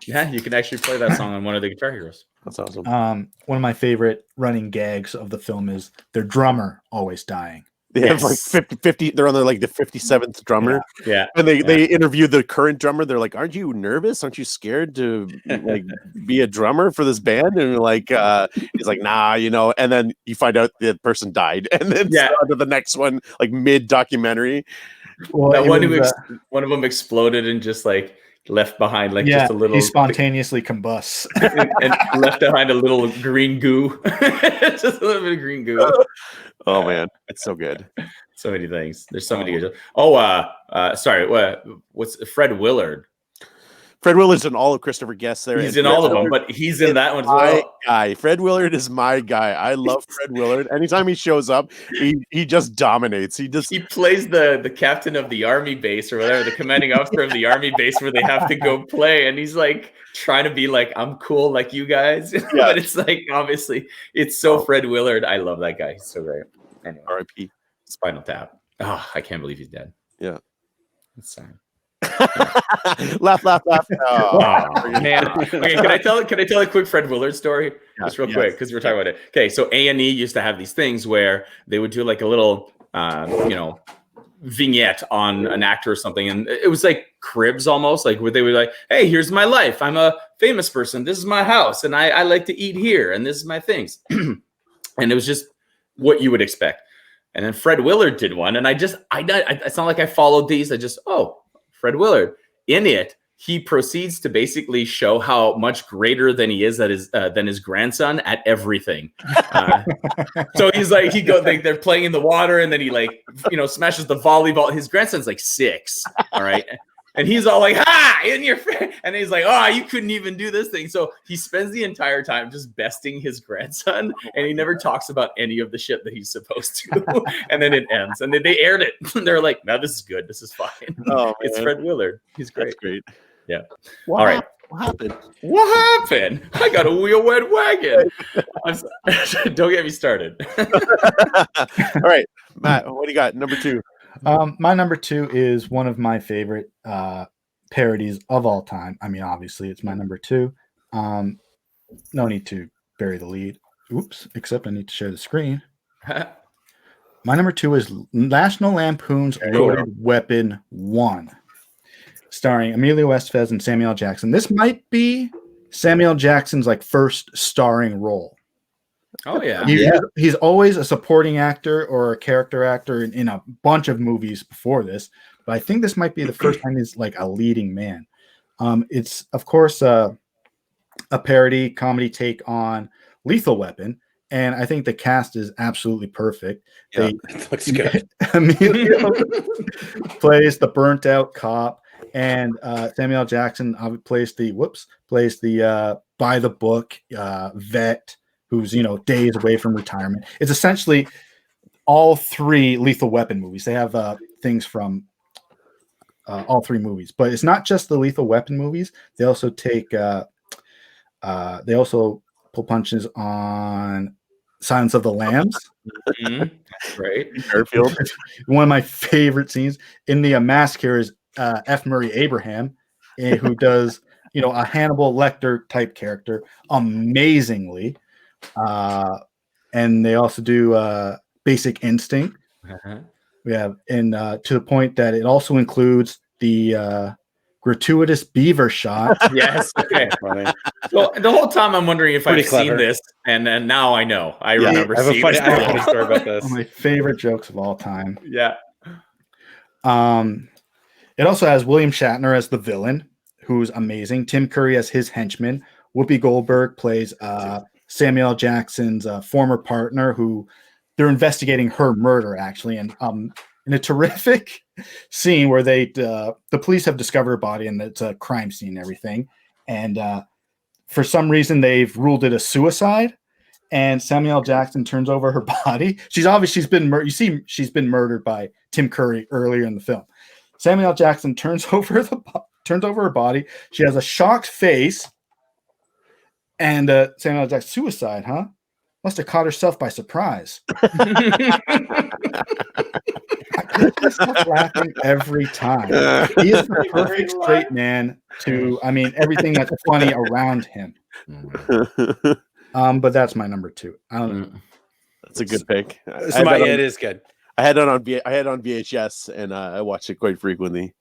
Yeah, you can actually play that song on one of the Guitar Heroes. That's awesome. One of my favorite running gags of the film is their drummer always dying. They have like 50. They're on the 57th drummer. Yeah. And they interview the current drummer. They're like, "Aren't you nervous? Aren't you scared to be a drummer for this band?" And he's like, "Nah, And then you find out the person died, and then on to the next one, like mid documentary. Well, one of them exploded and just left behind like just a little. He spontaneously combusts and left behind a little green goo, just a little bit of green goo. Oh man, it's so good. So many things. There's so many good. Oh, sorry. What's Fred Willard? Fred Willard's in all of Christopher Guest there. He's in all of them, but he's in that one as well. Guy. Fred Willard is my guy. I love Fred Willard. Anytime he shows up, he just dominates. He plays the captain of the army base or whatever, the commanding officer of the army base where they have to go play, and he's like trying to be like, I'm cool like you guys. Yeah. But it's like obviously it's so Fred Willard. I love that guy. He's so great. Anyway, R.I.P. Spinal Tap. Oh, I can't believe he's dead. Yeah. It's sad. laugh. Oh, man. Okay, can I tell a quick Fred Willard story? Just real quick, because we're talking about it. Okay, so A&E used to have these things where they would do like a little vignette on an actor or something, and it was like cribs almost, like where they were like, hey, here's my life. I'm a famous person. This is my house, and I like to eat here, and this is my things. And it was just what you would expect. And then Fred Willard did one, and it's not like I followed these. I just, Fred Willard. In it, he proceeds to basically show how much greater than he is than his grandson at everything. So he's like, they're playing in the water, and then he smashes the volleyball. His grandson's like 6, all right? And he's all like, in your face. And he's like, you couldn't even do this thing. So he spends the entire time just besting his grandson. And he never talks about any of the shit that he's supposed to. And then it ends. And then they aired it. They're like, no, this is good. This is fine. Oh, it's Fred Willard. He's great. That's great. Yeah. All right. What happened? I got a wheel wet wagon. Don't get me started. All right. Matt, what do you got? Number 2. My number 2 is one of my favorite parodies of all time. I mean, obviously, it's my number 2. No need to bury the lead. Oops, except I need to share the screen. My number 2 is National Lampoon's Loaded Weapon 1, starring Emilio Estevez and Samuel L. Jackson. This might be Samuel L. Jackson's first starring role. Oh yeah. He's always a supporting actor or a character actor in a bunch of movies before this, but I think this might be the first time he's like a leading man. It's of course a parody comedy take on Lethal Weapon, and I think the cast is absolutely perfect. Yeah, it looks good. Emilio plays the burnt out cop, and Samuel L. Jackson plays the by the book vet who's days away from retirement. It's essentially all 3 Lethal Weapon movies. They have things from all 3 movies, but it's not just the Lethal Weapon movies. They also take they also pull punches on Silence of the Lambs. That's right. One of my favorite scenes in the Mask here is F. Murray Abraham, who does a Hannibal Lecter type character amazingly. And they also do Basic Instinct. We have to the point that it also includes the gratuitous beaver shot. Yes. Okay. Well, the whole time I'm wondering if I've seen this, and now I know. I remember seeing this. I have a funny story about this. One of my favorite jokes of all time. Yeah. It also has William Shatner as the villain, who's amazing. Tim Curry as his henchman. Whoopi Goldberg plays Samuel L. Jackson's former partner, who they're investigating her murder, actually. And in a terrific scene where the police have discovered her body, and it's a crime scene and everything. And for some reason, they've ruled it a suicide. And Samuel L. Jackson turns over her body. She's been murdered. You see, she's been murdered by Tim Curry earlier in the film. Samuel L. Jackson turns over her body. She has a shocked face. And Samuel L. Jackson, suicide, huh? Must have caught herself by surprise. I can't stop laughing every time. He is the perfect straight man to, everything that's funny around him. But that's my number 2. I don't know. That's a good pick. It is good. I had it on VHS, and I watched it quite frequently.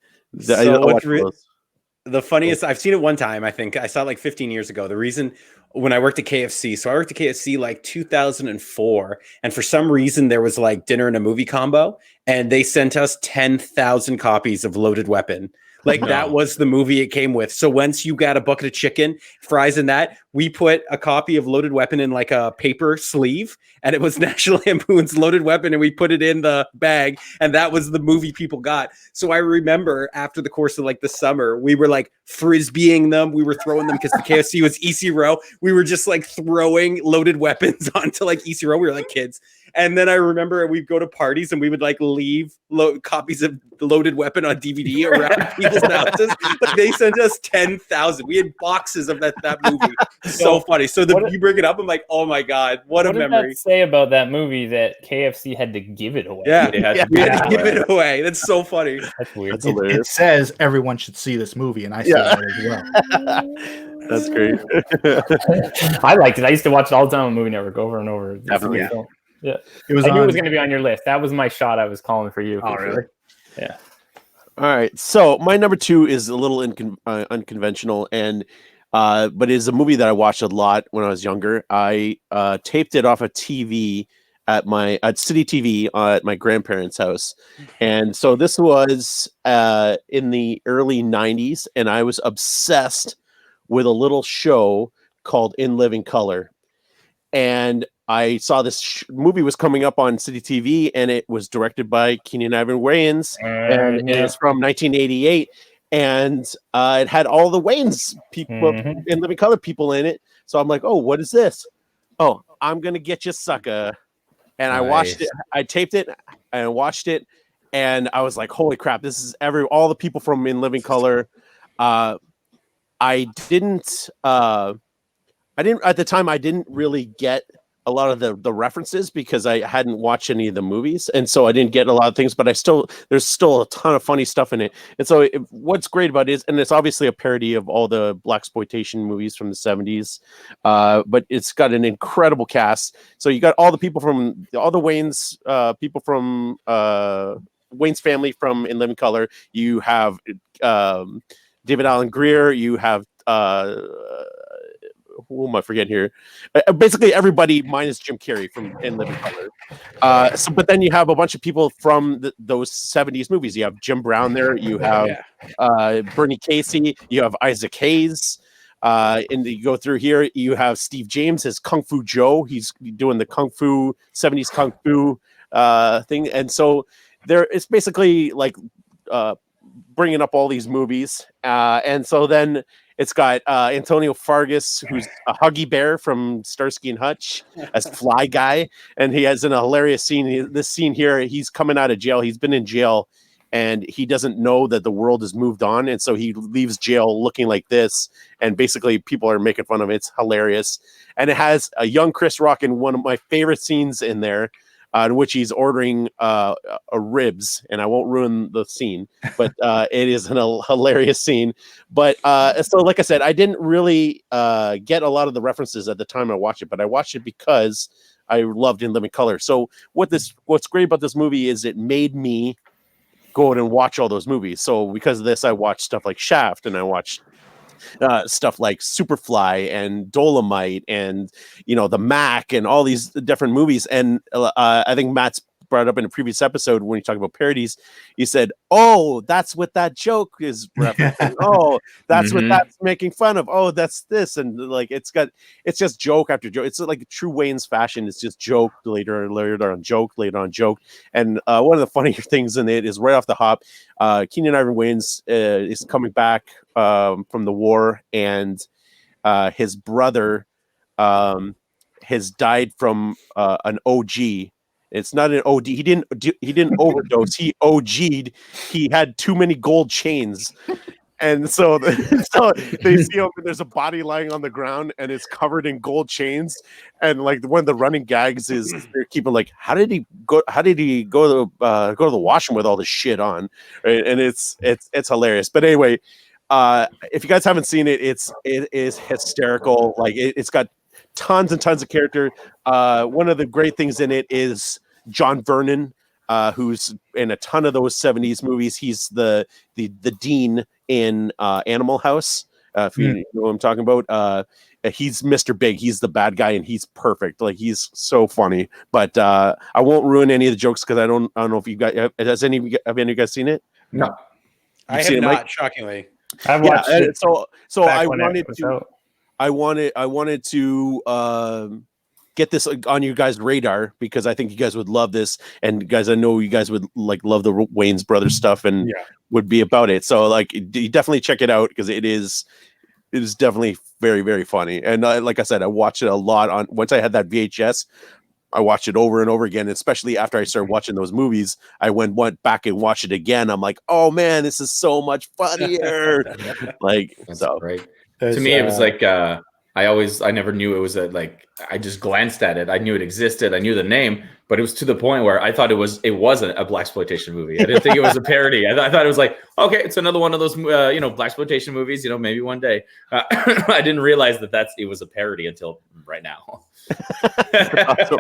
The funniest, I've seen it one time. I think I saw it like 15 years ago. The reason when I worked at KFC, so I worked at KFC like 2004, and for some reason there was like dinner and a movie combo, and they sent us 10,000 copies of Loaded Weapon. Like that was the movie it came with. So once you got a bucket of chicken, fries, and that, we put a copy of Loaded Weapon in like a paper sleeve, and it was National Lampoon's Loaded Weapon, and we put it in the bag, and that was the movie people got. So I remember after the course of like the summer, we were like frisbeeing them, we were throwing them because the KFC was EC Row. We were just like throwing Loaded Weapons onto like EC Row. We were like kids. And then I remember we'd go to parties and we would like leave copies of the Loaded Weapon on DVD around people's houses. Like they sent us 10,000. We had boxes of that movie. So funny. So you bring it up, I'm like, oh my God, what a memory. What did that say about that movie that KFC had to give it away? Yeah, we had to give it away. That's so funny. That's weird. It says everyone should see this movie, and I see that as well. That's great. I liked it. I used to watch it all the time on Movie Network over and over. Definitely. Yeah. It was I knew it was going to be on your list. That was my shot I was calling for you. Oh, really? Yeah. All right. So my number 2 is a little unconventional, and but it's a movie that I watched a lot when I was younger. I taped it off a TV at City TV at my grandparents' house, and so this was in the early '90s, and I was obsessed with a little show called In Living Color, and I saw this movie was coming up on City TV, and it was directed by Keenan Ivan Wayans, and it's from 1988, and it had all the Wayans people In Living Color people in it. So I'm like, oh, what is this? Oh, I'm gonna get you, sucker! And I watched it. I taped it and watched it, and I was like, holy crap! This is all the people from In Living Color. I didn't at the time. I didn't really get a lot of the references because I hadn't watched any of the movies, and so I didn't get a lot of things, but there's still a ton of funny stuff in it. And so what's great about it is, and it's obviously a parody of all the blaxploitation movies from the 70s, but it's got an incredible cast. So you got all the people from all the Wayne's people from Wayne's family from In Living Color. You have David Alan Grier, you have who am I forgetting here? Basically everybody minus Jim Carrey from In Living Color. But then you have a bunch of people from those 70s movies. You have Jim Brown there. You have Bernie Casey. You have Isaac Hayes. And you go through here. You have Steve James as Kung Fu Joe. He's doing the Kung Fu 70s Kung Fu thing. And so it's basically like bringing up all these movies. And so then it's got Antonio Fargas, who's a Huggy Bear from Starsky and Hutch, as Fly Guy, and he has in a hilarious scene. This scene here, he's coming out of jail. He's been in jail, and he doesn't know that the world has moved on, and so he leaves jail looking like this, and basically people are making fun of him. It's hilarious, and it has a young Chris Rock in one of my favorite scenes in there, in which he's ordering a ribs, and I won't ruin the scene, but it is a hilarious scene. But so, like I said, I didn't really get a lot of the references at the time I watched it, but I watched it because I loved In Living Color. So what's great about this movie is it made me go out and watch all those movies. So because of this, I watched stuff like Shaft, and I watched stuff like Superfly and Dolomite and the Mack and all these different movies. And I think Matt's brought up in a previous episode when you talk about parodies, he said, oh, that's what that joke is referencing. Oh, that's what that's making fun of. Oh, that's this. And like it's just joke after joke. It's like a true Wayne's fashion. It's just joke later on joke. And one of the funnier things in it is right off the hop, Keenan Ivan Wayans is coming back from the war, and his brother has died from an OG. It's not an OD. He didn't overdose. He OG'd. He had too many gold chains, and so they see him. There's a body lying on the ground, and it's covered in gold chains. And like one of the running gags is they're keeping like, how did he go to the washroom with all this shit on? Right? And it's hilarious. But anyway, if you guys haven't seen it, it is hysterical. Like it's got tons and tons of character. One of the great things in it is John Vernon, who's in a ton of those 70s movies. He's the dean in Animal House. If you know what I'm talking about, he's Mr. Big. He's the bad guy, and he's perfect. Like, he's so funny. But I won't ruin any of the jokes because I don't know if you guys have any of you guys seen it? No, I have not. Shockingly, I've watched it. So back I when it wanted was to. out. I wanted to get this on you guys' radar because I think you guys would love this, and guys, I know you guys would like love the Wayans brothers stuff and would be about it. So like, you definitely check it out because it is definitely very, very funny. And like I said, I watched it a lot on once I had that VHS. I watched it over and over again, especially after I started watching those movies. I went back and watched it again. I'm like, oh man, this is so much funnier. Like, that's so great. To me, it was like I never knew it was I just glanced at it. I knew it existed. I knew the name, but it was to the point where I thought it wasn't a blaxploitation movie. I didn't think it was a parody. I thought it was like, okay, it's another one of those blaxploitation movies. Maybe one day. I didn't realize it was a parody until right now. awesome.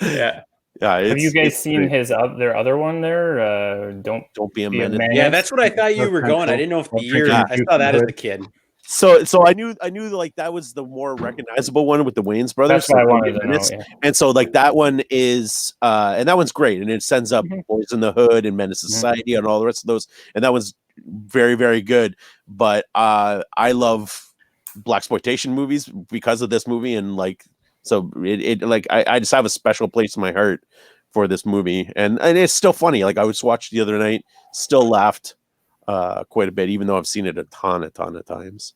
Yeah. Yeah, have you guys seen their other one there? Don't be a menace. Yeah, that's what I thought you were going. I didn't know if the year. I saw that as a kid. So I knew like that was the more recognizable one with the Wayans brothers. That's what I wanted to know. Yeah. And so like that one is and that one's great, and it sends up Boys in the Hood and Menace Society and all the rest of those, and that one's very, very good. But I love blaxploitation movies because of this movie, and like so it like I just have a special place in my heart for this movie, and it's still funny. Like I was watched the other night, still laughed quite a bit, even though I've seen it a ton of times.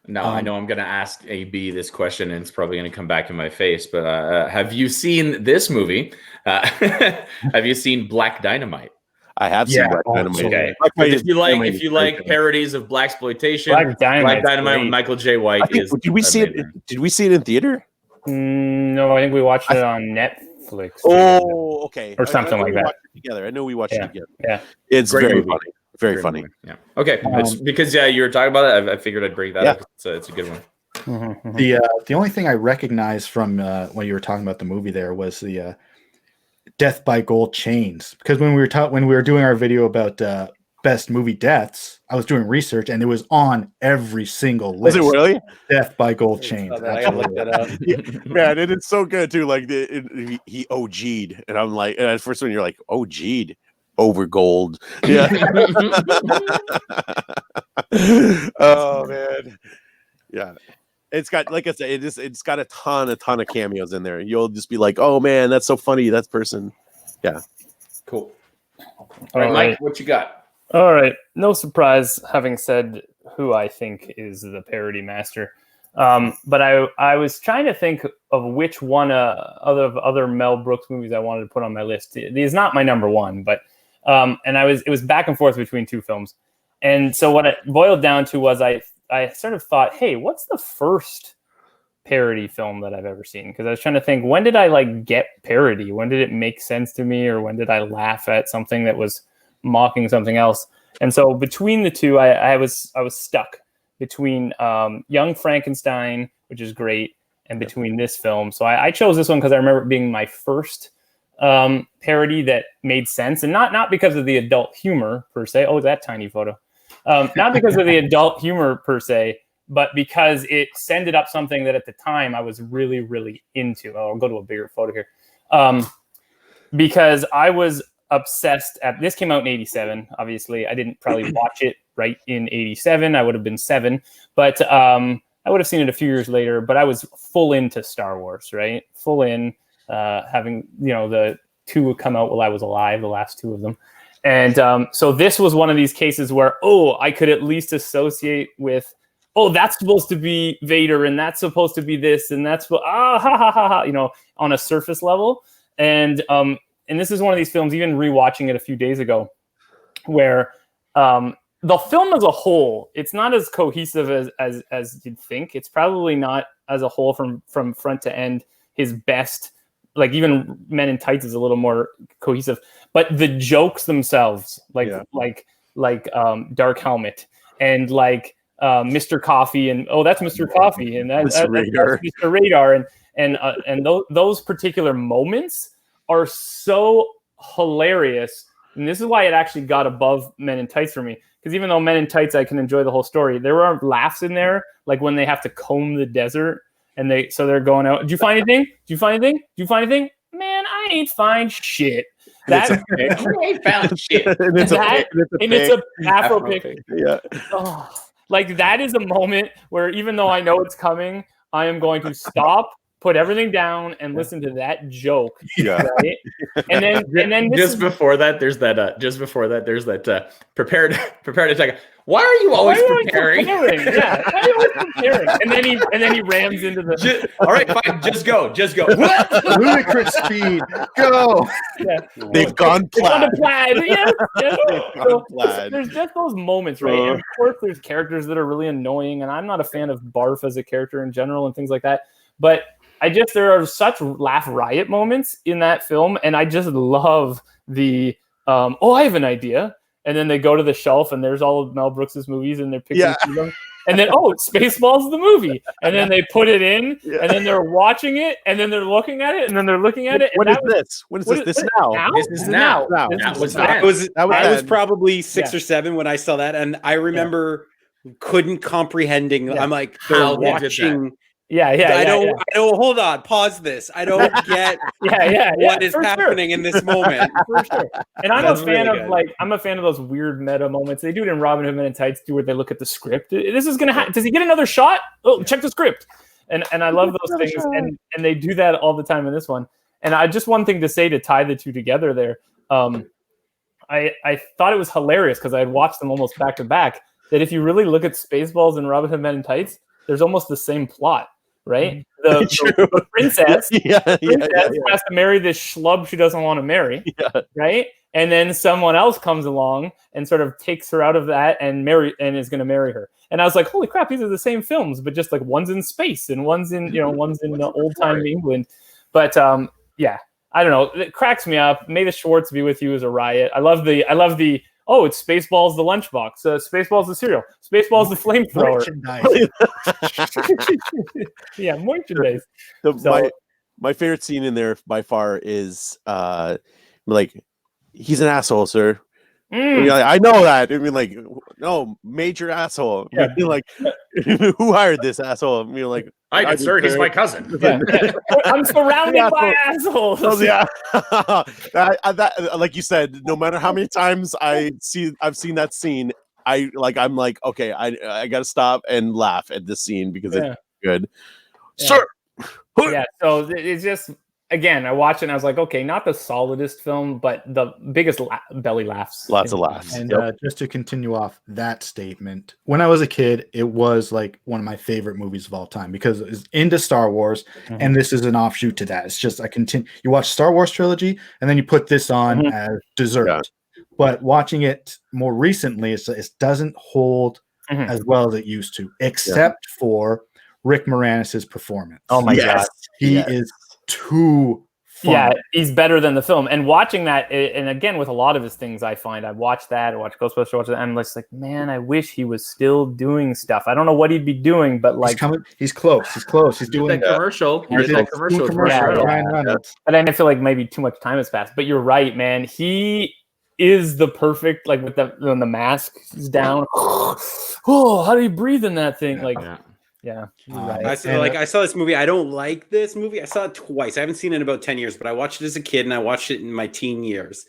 Now, I know I'm going to ask AB this question, and it's probably going to come back in my face, but have you seen this movie? Have you seen Black Dynamite? I have seen Black Dynamite. Okay. If you like parodies of blaxploitation, Black Dynamite with Michael J. White did we see it in theater? No, I think we watched it on Netflix. Oh, okay. Or something like that. Together. I know we watched it together. Yeah. It's great very movie. funny. Very funny. Movie. Yeah. Okay. It's because you were talking about it. I figured I'd bring that up. It's a good one. The only thing I recognized from when you were talking about the movie there was the death by gold chains, because when we were doing our video about best movie deaths, I was doing research and it was on every single list. Was it really? Death by gold chains. I looked that up. Man, and it's so good too. Like he OG'd, and I'm like, and at first when you're like OG'd over gold, yeah. Oh man, yeah. It's got, like I said, it's got a ton of cameos in there. You'll just be like, oh man, that's so funny. That person, yeah. Cool. All right, Mike, what you got? All right, no surprise having said who I think is the parody master. But I was trying to think of which one other Mel Brooks movies I wanted to put on my list. He's not my number one, but and it was back and forth between two films. And so what it boiled down to was I sort of thought, hey, what's the first parody film that I've ever seen? Because I was trying to think, when did I get parody? When did it make sense to me? Or when did I laugh at something that was mocking something else? And so between the two, I was stuck between Young Frankenstein, which is great, and between this film. So I chose this one because I remember it being my first parody that made sense, and not because of the adult humor per se. Oh, that tiny photo. Not because of the adult humor per se, but because it sended up something that at the time I was really, really into. I'll go to a bigger photo here. Because I was obsessed this came out in 87. Obviously, I didn't probably watch it right in 87. I would have been 7, but I would have seen it a few years later. But I was full into Star Wars, right? Full in, having, the 2 come out while I was alive, the last 2 of them. And so this was one of these cases where, I could at least associate with, that's supposed to be Vader, and that's supposed to be this, and that's on a surface level. And this is one of these films, even rewatching it a few days ago, where the film as a whole, it's not as cohesive as you'd think. It's probably not as a whole from front to end his best. Like even Men in Tights is a little more cohesive, but the jokes themselves, like Dark Helmet and Mr. Coffee, and that's Mr. Coffee, and that's Mr. Radar, and those particular moments are so hilarious, and this is why it actually got above Men in Tights for me. Because even though Men in Tights, I can enjoy the whole story, there are laughs in there, like when they have to comb the desert. and they're going out. Did you find anything? Did you find anything? Did you find anything? Man, I ain't find shit. That's I ain't found shit. And it's a Afro pick. Yeah. Oh, like that is a moment where even though I know it's coming, I am going to stop, put everything down, and listen to that joke. Yeah. Right? And then just before that, there's that. Prepared attack. Why are you always preparing? Yeah, why are you always preparing? And then he rams into the. All right, fine. Just go. Ludicrous speed. Go. Yeah. They've gone plaid. Yeah. So plaid. there's just those moments, right? And of course, there's characters that are really annoying, and I'm not a fan of Barf as a character in general and things like that. But there are such laugh riot moments in that film, and I just love the I have an idea. And then they go to the shelf, and there's all of Mel Brooks's movies, and they're picking through them. And then, Spaceballs the movie. And then they put it in, and then they're watching it, and then they're looking at it, and then they're looking at it. When is this? This now? This is now. That was then. I was probably 6 or 7 when I saw that, and I remember couldn't comprehending. Yeah. I'm like, How they're they did watching. I don't. Hold on. Pause this. I don't get. What is happening in this moment? For sure. And I'm a fan really of good. I'm a fan of those weird meta moments. They do it in Robin Hood Men in Tights too, where they look at the script. This is gonna happen. Does he get another shot? Oh, check the script. And I love those things. And they do that all the time in this one. And I just one thing to say to tie the two together there. I thought it was hilarious because I had watched them almost back to back. That if you really look at Spaceballs and Robin Hood Men in Tights, there's almost the same plot. Right, the princess, has to marry this schlub she doesn't want to marry, right? And then someone else comes along and sort of takes her out of that and is going to marry her. And I was like, holy crap, these are the same films, but just like one's in space and one's in old time England. But I don't know, it cracks me up. May the Schwartz be with you is a riot. I love the. It's Spaceballs the lunchbox. Spaceballs the cereal. Spaceballs the flamethrower. Merchandise. My favorite scene in there by far is he's an asshole, sir. I know that. I mean, like, no, major asshole. I mean, like, who hired this asshole? I mean, like, I did, sir. He's my cousin. I'm surrounded by assholes. Yeah, like you said, no matter how many times I've seen that scene, I'm like, okay, I got to stop and laugh at this scene because it's good, sir. Yeah, so it's just. Again, I watched it and I was like, okay, not the solidest film, but the biggest belly laughs. Lots of laughs. And just to continue off that statement, when I was a kid, it was like one of my favorite movies of all time because it was into Star Wars, and this is an offshoot to that. It's just you watch Star Wars trilogy, and then you put this on as dessert. Yeah. But watching it more recently, it doesn't hold as well as it used to, except for Rick Moranis' performance. Oh my God. He is too fun. Yeah, he's better than the film. And watching that, and again with a lot of his things, I watch that, I watch Ghostbusters, I'm just like, man, I wish he was still doing stuff. I don't know what he'd be doing, but like he's close. He's doing that commercial. But then I feel like maybe too much time has passed. But you're right, man. He is the perfect, like with when the mask is down. Oh, how do you breathe in that thing? Yeah. Right. I saw this movie. I don't like this movie. I saw it twice. I haven't seen it in about 10 years, but I watched it as a kid and I watched it in my teen years.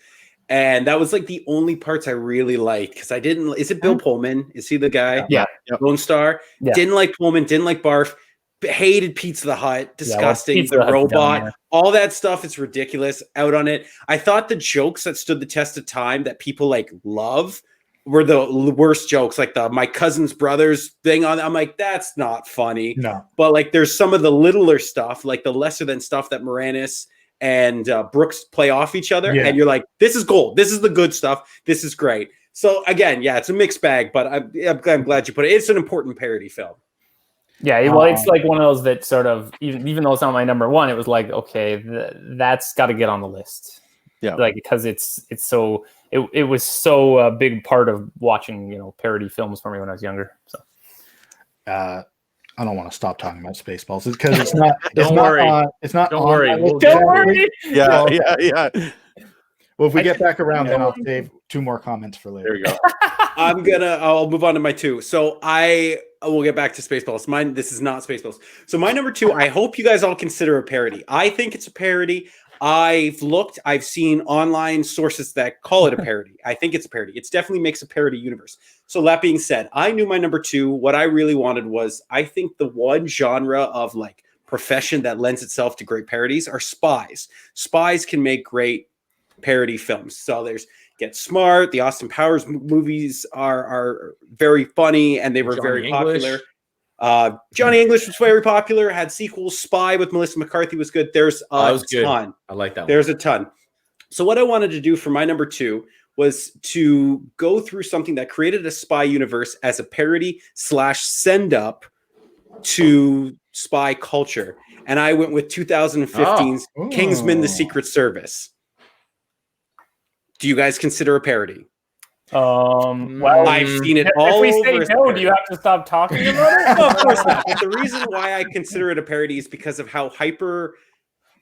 And that was like the only parts I really liked because is it Bill Pullman? Is he the guy? Yeah. Lone Star? Yeah. Didn't like Pullman, didn't like Barf, hated Pizza the Hut, disgusting, the robot, all that stuff is ridiculous, out on it. I thought the jokes that stood the test of time that people like love were the worst jokes, like the my cousin's brother's thing on. I'm like, that's not funny. No, but like, there's some of the littler stuff, like the lesser than stuff that Moranis and Brooks play off each other, and you're like, this is gold. This is the good stuff. This is great. So again, it's a mixed bag, but I'm glad you put it. It's an important parody film. Yeah, well, it's like one of those that sort of even though it's not my number one, it was like, okay, that's got to get on the list. Yeah, like because it's so. It was so a big part of watching, parody films for me when I was younger. So, I don't want to stop talking about Spaceballs because it's not. Don't worry. Don't worry. Don't worry. Yeah. Well, if we get back around, then I'll save 2 more comments for later. There you go. I'll move on to my 2. So I we'll get back to Spaceballs. Mine, this is not Spaceballs. So my number 2, I hope you guys all consider a parody. I think it's a parody. I've seen online sources that call it a parody. I think it's a parody. It definitely makes a parody universe. So that being said, I knew my number 2. What I really wanted was, I think the one genre of like profession that lends itself to great parodies are spies. Spies can make great parody films. So there's Get Smart. The Austin Powers movies are very funny, and they were very popular. Johnny English was very popular, had sequels. Spy with Melissa McCarthy was good. There's a ton. I like that. There's a ton. So what I wanted to do for my number 2 was to go through something that created a spy universe as a parody / send up to spy culture. And I went with 2015's Kingsman: The Secret Service. Do you guys consider a parody? Well, I've seen it all. If we say no, do you have to stop talking about it? No, of course not. But the reason why I consider it a parody is because of how hyper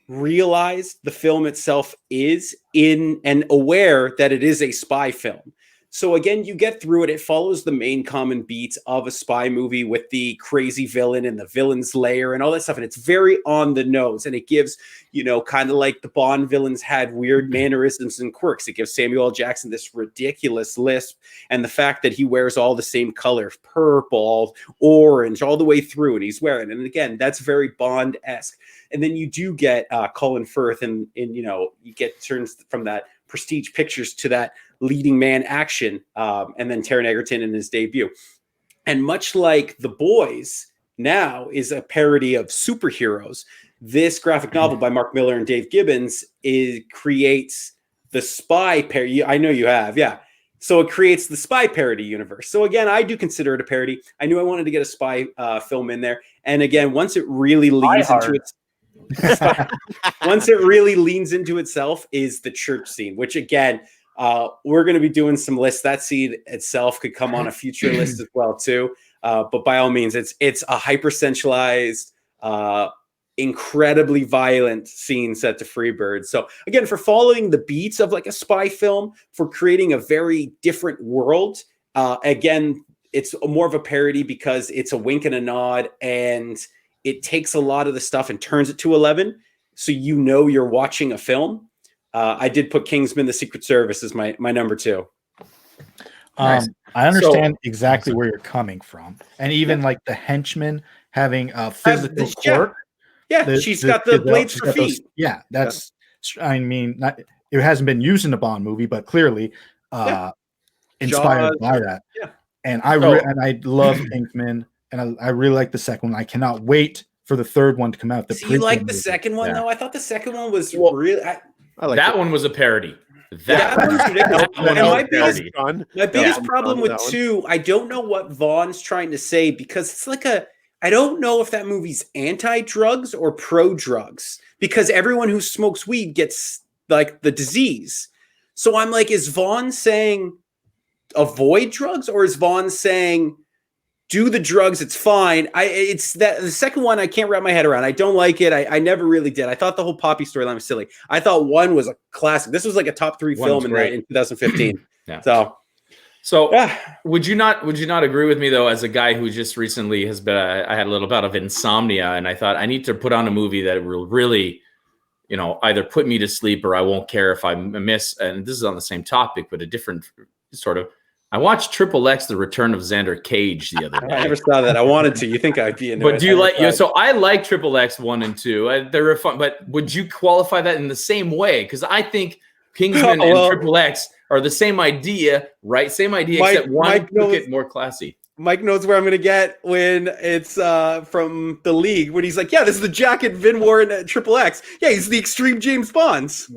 realized the film itself is and aware that it is a spy film. So again, you get through it. It follows the main common beats of a spy movie with the crazy villain and the villain's lair and all that stuff. And it's very on the nose. And it gives, kind of like the Bond villains had weird mannerisms and quirks. It gives Samuel L. Jackson this ridiculous lisp. And the fact that he wears all the same color, purple, orange, all the way through. And he's wearing. And again, that's very Bond-esque. And then you do get Colin Firth and you get turns from that Prestige Pictures to that leading man action, and then Taron Egerton in his debut. And much like The Boys now is a parody of superheroes, this graphic novel by Mark Miller and Dave Gibbons creates the spy parody. I know you have, yeah. So it creates the spy parody universe. So again, I do consider it a parody. I knew I wanted to get a spy film in there. And again, once it really leans into its once it really leans into itself is the church scene, which again, we're going to be doing some lists. That scene itself could come on a future list as well too. But by all means, it's a hypersensualized, incredibly violent scene set to Freebird. So again, for following the beats of like a spy film, for creating a very different world. Again, it's more of a parody because it's a wink and a nod, and it takes a lot of the stuff and turns it to 11. So you're watching a film. I did put Kingsman: The Secret Service as my number 2. Nice. I understand exactly where you're coming from. And even like the henchman having a physical quirk. Yeah, she's got the blades for feet. That's, I mean, it hasn't been used in a Bond movie, but clearly inspired by that. Yeah. And I love Kingsman, and I really like the second one. I cannot wait for the third one to come out. You like the second one, though? I thought the second one was really... I like that one was a parody. That one's ridiculous. My biggest problem with 2, I don't know what Vaughn's trying to say, because it's like I don't know if that movie's anti-drugs or pro-drugs, because everyone who smokes weed gets like the disease. So I'm like, is Vaughn saying avoid drugs, or is Vaughn saying do the drugs, it's fine? It's that the second one I can't wrap my head around. I don't like it. I never really did. I thought the whole Poppy storyline was silly. I thought 1 was a classic. This was like a top 3 film in 2015. Yeah. So would you not agree with me though, as a guy who just recently has been I had a little bout of insomnia, and I thought I need to put on a movie that will really, either put me to sleep or I won't care if I miss. And this is on the same topic, but a different sort of. I watched Triple X: The Return of Xander Cage the other day. I never saw that. I wanted to. You think I'd be into it? But do you like? So I like Triple X 1 and 2. They were fun. But would you qualify that in the same way? Because I think Kingsman and Triple X are the same idea, right? Same idea, except one took it more classy. Mike knows where I'm going to get when it's from The League, when he's like, "Yeah, this is the jacket Vin wore in Triple X. Yeah, he's the extreme James Bonds."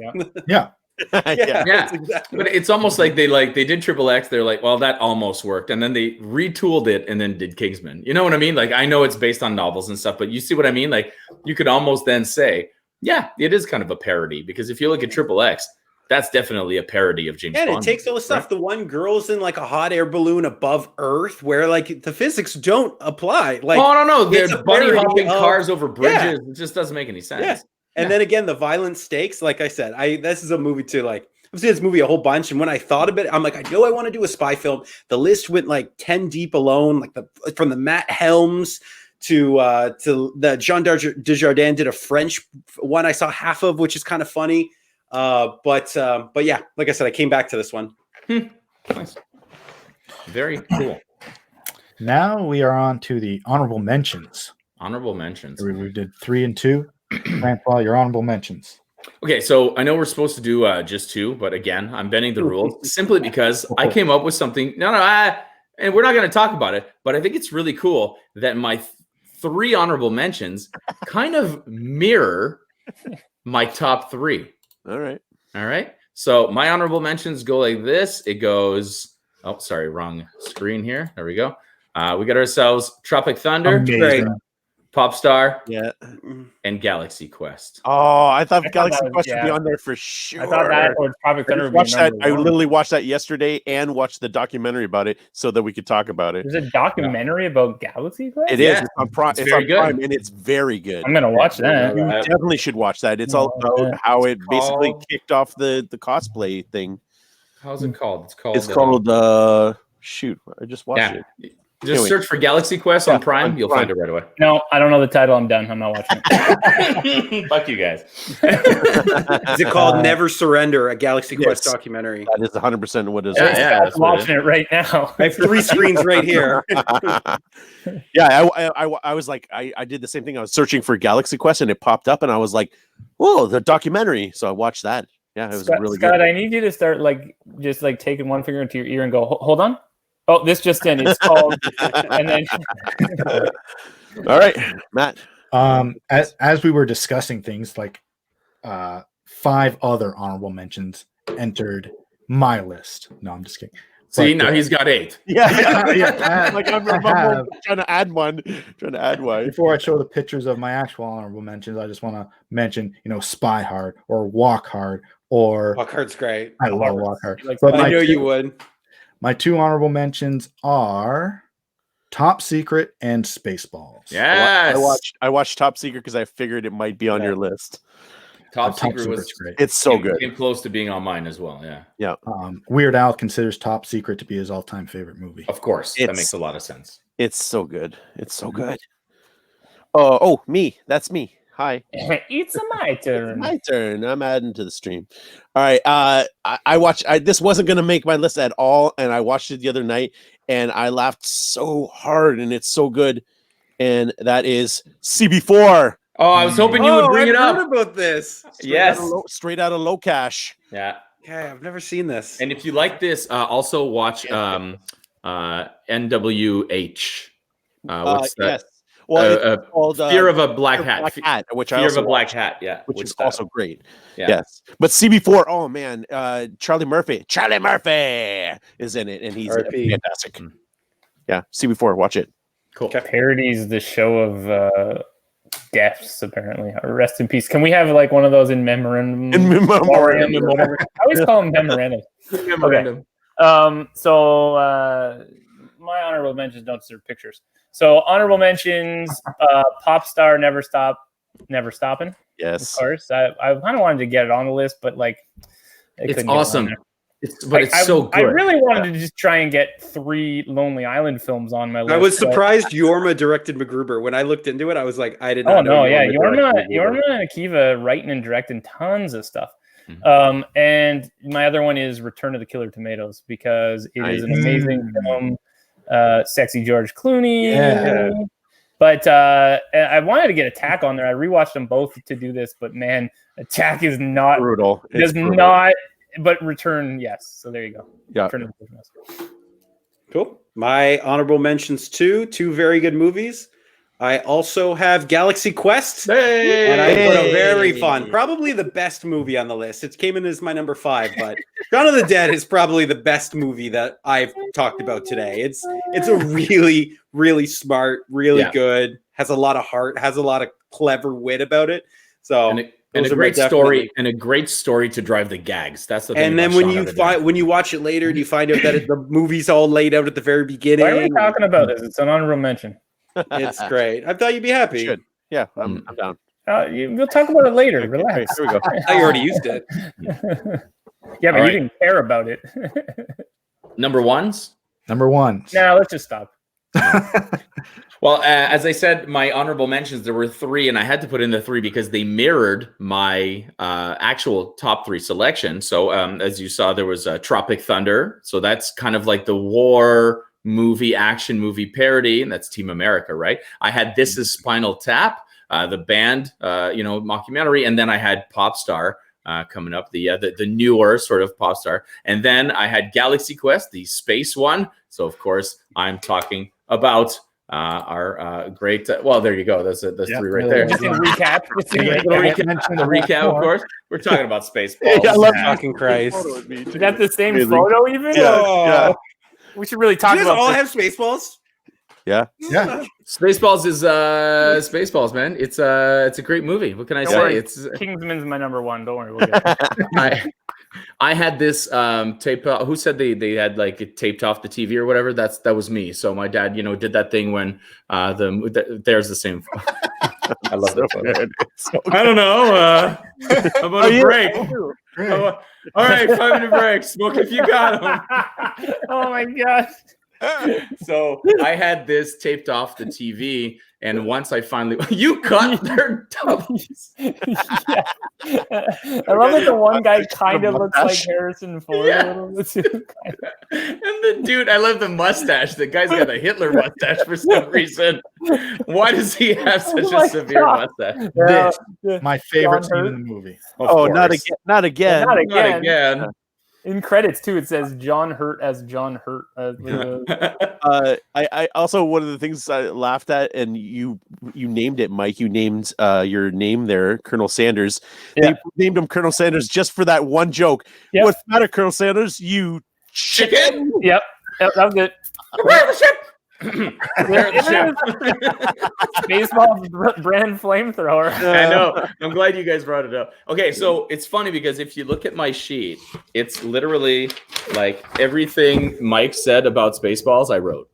Yeah. Exactly. But it's almost like they did Triple X. They're like, well, that almost worked, and then they retooled it and then did Kingsman. You know what I mean? Like, I know it's based on novels and stuff, but you see what I mean? Like, you could almost then say, yeah, it is kind of a parody, because if you look at Triple X, that's definitely a parody of James Bond. And it takes all the stuff. Right? The one girl's in like a hot air balloon above Earth, where like the physics don't apply. Like, oh, I don't know. They're bunny hopping cars over bridges. It just doesn't make any sense. Yeah. And then again, the violent stakes, like I said, this is a movie too. Like, I've seen this movie a whwhole bunch, and when I thought of it, I'm like, I know I want to do a spy film. The list went like 10 deep alone, like from the Matt Helms to the Jean Dujardin did a French one I saw half of, which is kind of funny. But yeah, like I said, I came back to this one. Nice. Very cool. Now we are on to the honorable mentions. Honorable mentions. We did 3 and 2. Grandpa, your honorable mentions. Okay, so I know we're supposed to do just 2, but again, I'm bending the rules simply because I came up with something. And we're not going to talk about it, but I think it's really cool that my 3 honorable mentions kind of mirror my top 3. All right. So my honorable mentions go like this. It goes. Oh, sorry, wrong screen here. There we go. We got ourselves Tropic Thunder. Amazing. Popstar, Yeah. and Galaxy Quest. Oh, I thought Galaxy that was- Quest would be yeah. on there for sure. I thought that or Tropic Thunder would be Watched that. number I one. literally watched that yesterday and watched the documentary about it so that we could talk about it. There's a documentary about Galaxy Quest? It is. Yeah. It's on Prime. It's It's very on good. Prime, and it's very good. I'm gonna watch that. You definitely should watch that. It's all about how it basically Called- kicked off the cosplay thing. How's it called? It's called shoot. I just watched it. Just Anyway. search for Galaxy Quest on Prime. on You'll Prime. find it right away. No, I don't know the title. I'm done. I'm not watching it. Fuck you guys. Is it called Never Surrender, a Galaxy Quest yes. documentary? That is 100% what it is. Yeah, I'm that's what it watching it right now. I have 3 screens right here. Yeah, I was like, I did the same thing. I was searching for Galaxy Quest and it popped up, and I was like, "Whoa, the documentary!" So I watched that. Yeah, it was really Scott, good. I need you to start just taking one finger into your ear and go, hold on. Oh, this just in. It's called, and then All right, Matt. As we were discussing things, like 5 other honorable mentions entered my list. No, I'm just kidding. See, But, now he's got 8. yeah, Like I'm have- trying to add one. Before I show the pictures of my actual honorable mentions, I just want to mention, Spy Hard or Walk Hard or Walk Hard's great. I love Walk Hard. Like, But I know my you would. My 2 honorable mentions are Top Secret and Spaceballs. Yes. I watched Top Secret because I figured it might be on your list. Top Top Secret was Secret's great. It's so good. Came close to being on mine as well. Yeah. Weird Al considers Top Secret to be his all-time favorite movie. Of course. That It's- makes a lot of sense. It's so good. It's so good. Oh, me. That's me. Hi. it's my turn. My turn. I'm adding to the stream. All right. I watched. This wasn't going to make my list at all, and I watched it the other night, and I laughed so hard, and it's so good. And that is CB4. Oh, I was hoping you would bring it I've up. heard about this. Yes. Straight out of Low Cash. Yeah. Okay, I've never seen this. And if you like this, also watch NWH. What's that? Yes. Well, it's called Fear of a Black Hat. which Fear I of also a Black watched, Hat. Yeah. which What's is that? also great. Yeah. Yes, but CB4. Oh man, Charlie Murphy is in it, and he's RP. fantastic. Yeah, CB4. Watch it. Cool. Parodies, the show of deaths, apparently. Rest in peace. Can we have one of those in memorandum? In memoriam. or whatever? I always call them memorandum. Memorandum. So my honorable mentions don't deserve pictures. So honorable mentions, pop star, never stopping. Of Yes. course, I kind of wanted to get it on the list, but they It's couldn't get it on awesome. there. It's so good. I really wanted to just try and get 3 Lonely Island films on my list. I was but- surprised Yorma directed MacGruber. When I looked into it, I was like, I did Oh not know. no, yeah, directed Yorma MacGruber. and Akiva writing and directing tons of stuff. Mhm. And my other one is Return of the Killer Tomatoes because it is an amazing film. Sexy George Clooney. Yeah. But I wanted to get Attack on there. I rewatched them both to do this, but man, Attack is not Brutal. It's does brutal. not. But Return, yes. So there you go. Yeah. Return of the Killer Tomatoes. Cool. My honorable mentions two very good movies. I also have Galaxy Quest. Hey! And I put a very fun, probably the best movie on the list. It came in as my number 5, but Dawn of the Dead is probably the best movie that I've talked about today. It's a really, really smart, really good, has a lot of heart, has a lot of clever wit about it. So and a those are great definitely- story to drive the gags. That's the thing. And then about when Shaun you of the Dead. when you watch it later, you find out that the movie's all laid out at the very beginning. Why are we talking about this? It's an honorable mention. It's great. I thought you'd be happy. Should. Yeah, I'm down. We'll talk about it later. Okay, Relax. here we go. I already used it. Yeah, but All you right. didn't care about it. Number ones. Number one. Now let's just stop. Well, as I said, my honorable mentions, there were 3, and I had to put in the 3 because they mirrored my actual top 3 selection. So as you saw, there was Tropic Thunder. So that's kind of like the war movie, action movie parody, and that's Team America, right? I had This Is Spinal Tap, the band, mockumentary, and then I had Pop Star coming up, the newer sort of pop star. And then I had Galaxy Quest, the space one. So, of course, I'm talking about our great well, there you go, there's 3 right there. Just in recap. The recap, of course, we're talking about Spaceballs. I love fucking Christ. Is that the same Amazing. photo even? Yeah. We should really talk Do you guys about all this. have Spaceballs? Yeah. Yeah. Spaceballs is Spaceballs, man. It's a great movie. What can I Don't say? worry. It's Kingsman's my number 1. Don't worry, we'll get it. I had this tape. Who said they had like it taped off the TV or whatever? That was me. So my dad, did that thing when there's the same. I love that photo. I don't know. I'm on a break. All right, 5-minute break. Smoke if you got them. Oh my gosh. So I had this taped off the TV, and once I finally, you cut their dummies. Yeah. I love that the one guy kind of looks like Harrison Ford a little bit too. And the dude, I love the mustache. The guy's got a Hitler mustache for some reason. Why does he have such a severe mustache? This, my favorite scene in the movie. Of Oh, not course. again! Not again! Not Not again. In credits too, it says John Hurt as John Hurt. I also, one of the things I laughed at, and you named it, Mike. You named your name there, Colonel Sanders. Yeah. You named him Colonel Sanders just for that one joke. Yep. What's the matter, Colonel Sanders? You Chicken? Yep, that was it. Where the ship? Baseball brand flamethrower. I know. I'm glad you guys brought it up. Okay, so it's funny because if you look at my sheet, it's literally like everything Mike said about Spaceballs, I wrote.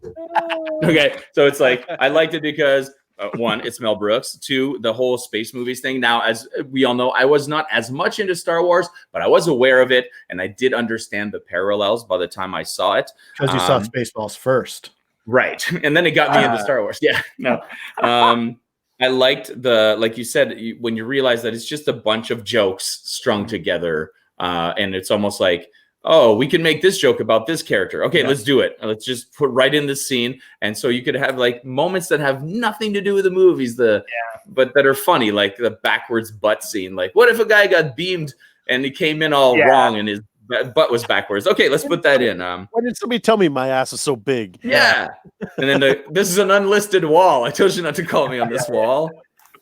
Okay, so it's like I liked it because 1, it's Mel Brooks. 2, the whole space movies thing. Now, as we all know, I was not as much into Star Wars, but I was aware of it, and I did understand the parallels by the time I saw it. Because you saw Spaceballs first. Right. And then it got me into Star Wars. Yeah. No. I liked like you said, when you realize that it's just a bunch of jokes strung together. And it's almost like, oh, we can make this joke about this character. Okay, let's do it. Let's just put right in this scene. And so you could have like moments that have nothing to do with the movies, but that are funny, like the backwards butt scene. Like, what if a guy got beamed and he came in all wrong and his butt was backwards? Okay, let's put that in. Why did somebody tell me my ass is so big? Yeah. And then this is an unlisted wall. I told you not to call me on this wall.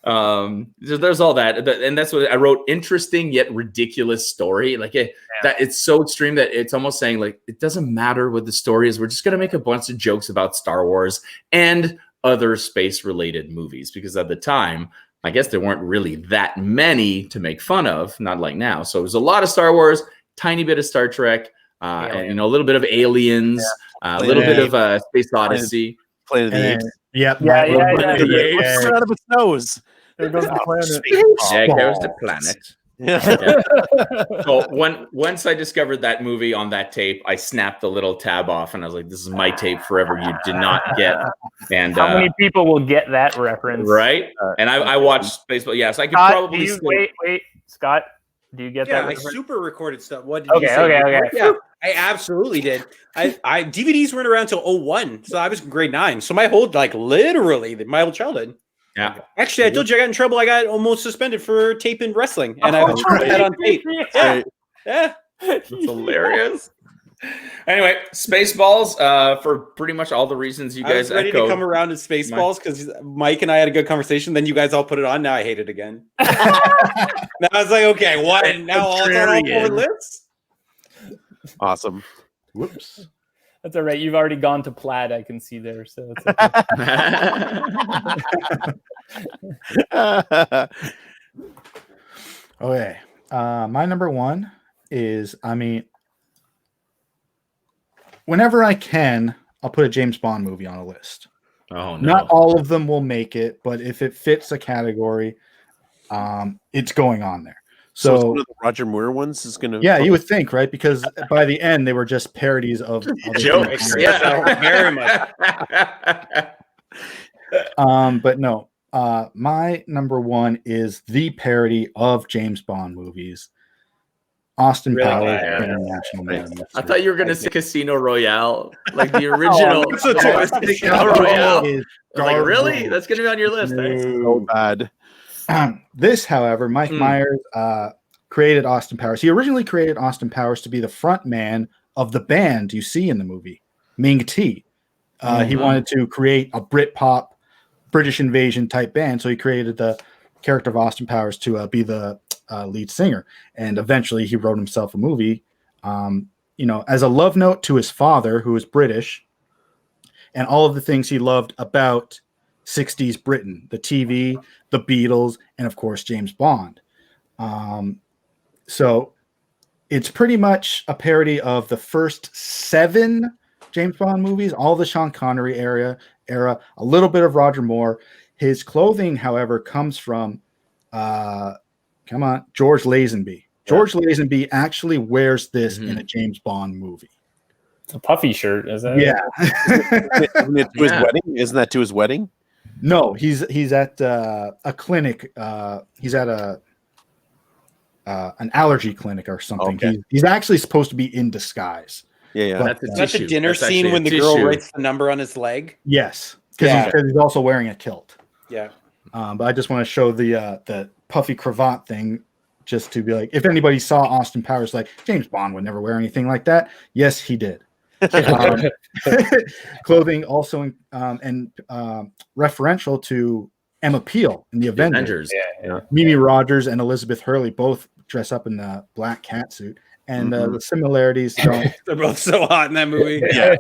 There's all that. And that's what I wrote. Interesting yet ridiculous story. Like that it's so extreme that it's almost saying like, it doesn't matter what the story is. We're just going to make a bunch of jokes about Star Wars and other space related movies. Because at the time, I guess there weren't really that many to make fun of. Not like now. So it was a lot of Star Wars, tiny bit of Star Trek, and a little bit of Aliens, a little bit of Space Odyssey, Planet of the Apes. Yep. Planet of the Apes. Out of its nose. There goes the planet. There goes the planet. Yeah. So once I discovered that movie on that tape, I snapped the little tab off, and I was like, "This is my tape forever. You did not get." And how many people will get that reference? right? And I watched Spaceballs. Yeah, so I could Scott, probably wait, Scott. Do you get Yeah, that? I reference? super recorded stuff. What did you say? Okay. Yeah, I absolutely did. I DVDs weren't around till 01, so I was in grade 9. So my whole literally my whole childhood. Yeah. Actually, I told you I got in trouble. I got almost suspended for taping wrestling, and I was that on tape. Yeah, yeah. That's hilarious. Anyway, Spaceballs, for pretty much all the reasons you I was guys ready echoed. to come around to Spaceballs because Mike and I had a good conversation. Then you guys all put it on. Now I hate it again. Now I was like, okay, what? And now all it's on all 4 lists. Awesome. Whoops. That's all right. You've already gone to plaid. I can see there. So it's okay. Okay. My number 1 is, whenever I can, I'll put a James Bond movie on a list. Oh no. Not all of them will make it, but if it fits a category, it's going on there. So it's So one of the Roger Moore ones is going to. yeah, you would think, right? Because by the end, they were just parodies of other Jokes. things. Yeah. Very much. But no, my number one is the parody of James Bond movies, Austin Really? Powers Yeah. International Man. I thought you were gonna say Casino Royale, like the original. So too. Casino Royale. Is I was like, really? garbage. That's gonna be on your list. Thanks. So bad. This, however, Mike Myers created Austin Powers. He originally created Austin Powers to be the front man of the band you see in the movie, Ming T. He wanted to create a Britpop, British invasion type band, so he created the character of Austin Powers to be the lead singer. And eventually, he wrote himself a movie, as a love note to his father, who was British, and all of the things he loved about 60s Britain, the TV, the Beatles, and of course James Bond. So it's pretty much a parody of the first 7 James Bond movies, all the Sean Connery era, a little bit of Roger Moore. His clothing, however, comes from George Lazenby. George Lazenby actually wears this in a James Bond movie. It's a puffy shirt, is it? Yeah. Isn't it to his wedding? Isn't that to his wedding? No, he's at a clinic. He's at an allergy clinic or something. Okay. He's actually supposed to be in disguise. Yeah. But, That's the dinner scene when the girl writes the number on his leg. yes, because he's also wearing a kilt. Yeah. But I just want to show the puffy cravat thing, just to be like, if anybody saw Austin Powers, like James Bond would never wear anything like that. Yes, he did. Clothing also and referential to Emma Peel in the Avengers. Yeah. Mimi Rogers and Elizabeth Hurley both dress up in the black cat suit, and the similarities don't. They're both so hot in that movie. Yeah.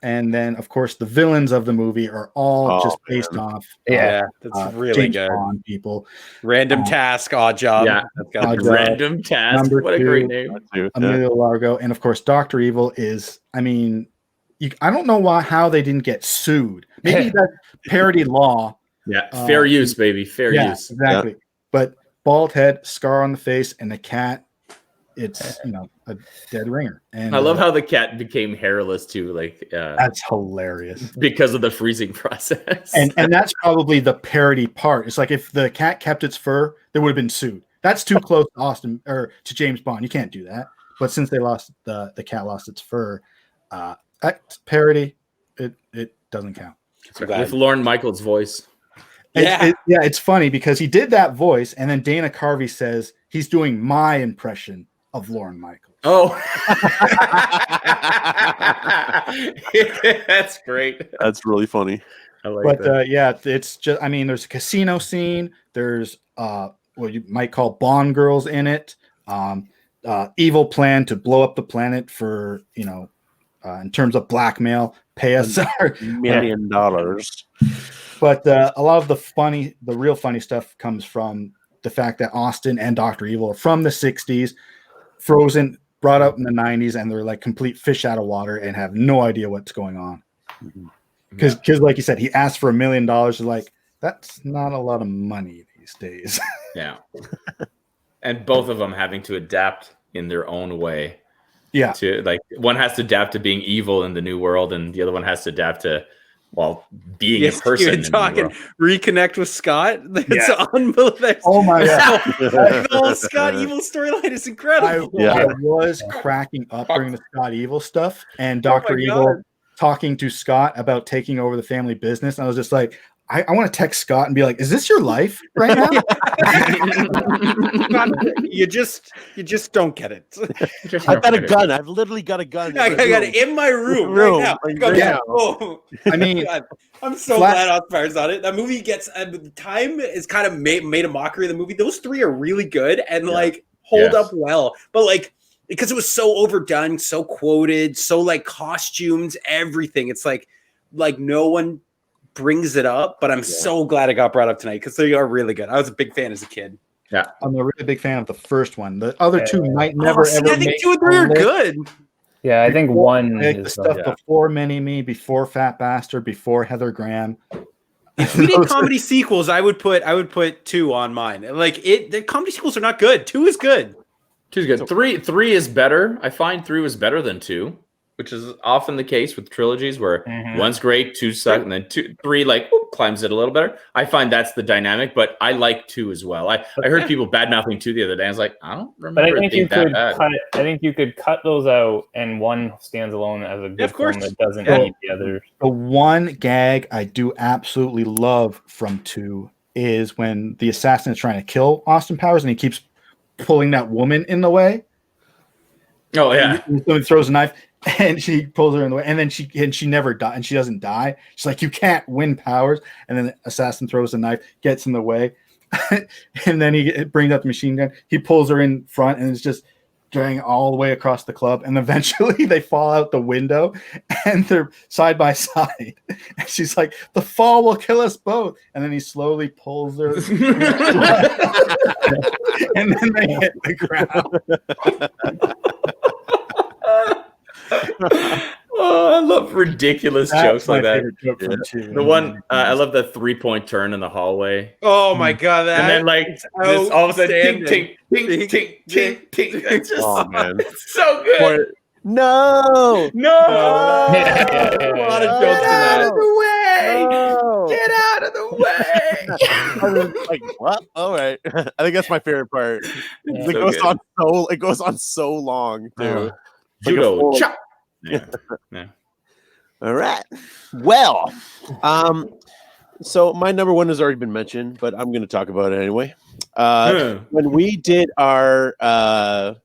And then of course the villains of the movie are all just based off That's really James good. Bond people. Random Task, Odd Job. Yeah. That's got Odd to be Job. Random Task. Number What a 2. great name. Emilio Largo, and of course Dr. Evil is, I don't know how they didn't get sued. Maybe that parody law. Yeah. Fair use, baby. Fair use. Exactly. Yeah. But bald head, scar on the face, and the cat, it's a dead ringer. And I love how the cat became hairless too, that's hilarious. Because of the freezing process. And that's probably the parody part. It's like if the cat kept its fur, they would have been sued. That's too close to Austin or to James Bond. You can't do that. But since they lost the cat lost its fur, that parody, it doesn't count. With Lorne Michaels' voice. It's funny because he did that voice, and then Dana Carvey says he's doing my impression of Lorne Michaels. Oh, that's great. That's really funny. I like that. It's just, there's a casino scene. There's what you might call Bond girls in it. Evil plan to blow up the planet for, in terms of blackmail, pay us $1 million. But a lot of the real funny stuff comes from the fact that Austin and Dr. Evil are from the 60s, frozen, brought up in the 90s, and they're like complete fish out of water and have no idea what's going on. Because like you said, he asked for $1 million. Like, that's not a lot of money these days. Yeah. And both of them having to adapt in their own way. Yeah. To one has to adapt to being evil in the new world, and the other one has to adapt to being a person. You're talking reconnect with Scott. That's unbelievable. Oh my god! The whole Scott Evil storyline is incredible. I was cracking up during the Scott Evil stuff, and Dr. Evil talking to Scott about taking over the family business. And I was just like, I want to text Scott and be like, "Is this your life right now?" You just don't get it. I've got a gun. I've literally got a gun. I got it in my room right now. I'm so glad Oscar's on it. That movie gets time is kind of made a mockery of the movie. Those 3 are really good and hold up well, but because it was so overdone, so quoted, so costumes, everything. It's like no one brings it up, but I'm so glad it got brought up tonight because they are really good. I was a big fan as a kid. Yeah, I'm a really big fan of the first one. The other 2 might never ever. I think 2 and 3 are good. Yeah, I think one is the stuff before Mini Me, before Fat Bastard, before Heather Graham. If we did comedy sequels, I would put 2 on mine. Like the comedy sequels are not good. 2 is good. 2 is good. Three is better. I find 3 was better than 2, which is often the case with trilogies where 1's great, 2 suck, and then 3 like climbs it a little better. I find that's the dynamic, but I like 2 as well. I heard people bad mouthing 2 the other day. I was like, I don't remember. But I think you could I think you could cut those out, and 1 stands alone as a good film that doesn't need the other. The one gag I do absolutely love from 2 is when the assassin is trying to kill Austin Powers, and he keeps pulling that woman in the way. Oh yeah, he throws a knife. And she pulls her in the way, and then she never dies, and she doesn't die. She's like, you can't win Powers. And then the assassin throws a knife, gets in the way, and then he brings out the machine gun. He pulls her in front, and it's just dragging all the way across the club. And eventually, they fall out the window, and they're side by side. And she's like, the fall will kill us both. And then he slowly pulls her, and then they hit the ground. I love ridiculous jokes like that. The one I love the 3-point turn in the hallway. Oh my god! That and then like this, all of a sudden, ting, ting, ting, ting, ting, ting. It's just it's so good. No. A lot of jokes in that. Out of the way! No. Get out of the way! I was like, what? All right. I think that's my favorite part. It goes on so long too. Judo chop. Yeah. All right. Well, so my number 1 has already been mentioned, but I'm going to talk about it anyway. When we did our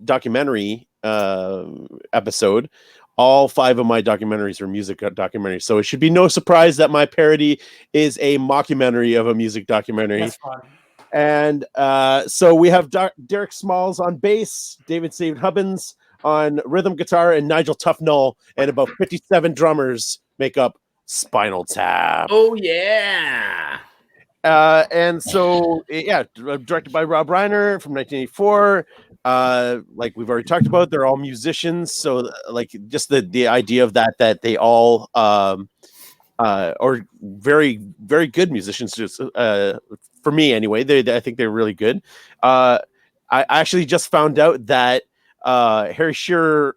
documentary episode, all 5 of my documentaries are music documentaries. So it should be no surprise that my parody is a mockumentary of a music documentary. That's fun. And so we have Derek Smalls on bass, David Saban Hubbins on rhythm guitar, and Nigel Tufnell, and about 57 drummers make up Spinal Tap. Oh yeah. And so directed by Rob Reiner from 1984. Like we've already talked about, they're all musicians. So like just the idea of that they all are very, very good musicians. Just for me anyway, I think they're really good. I actually just found out that Harry Shearer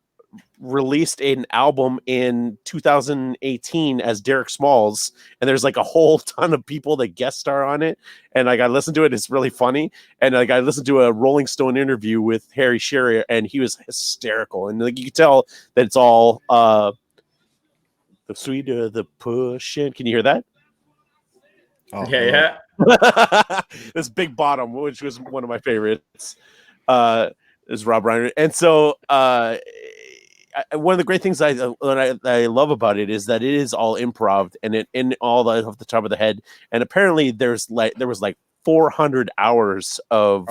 released an album in 2018 as Derek Smalls, and there's like a whole ton of people that guest star on it, and like I listened to it, it's really funny. And like I listened to a Rolling Stone interview with Harry Shearer, and he was hysterical, and like you can tell that it's all the sweeter the pushing. Can you hear that? Oh, yeah. This Big Bottom, which was one of my favorites, is Rob Reiner. And so one of the great things I love about it is that it is all improv and it in all off the top of the head. And apparently there was like 400 hours of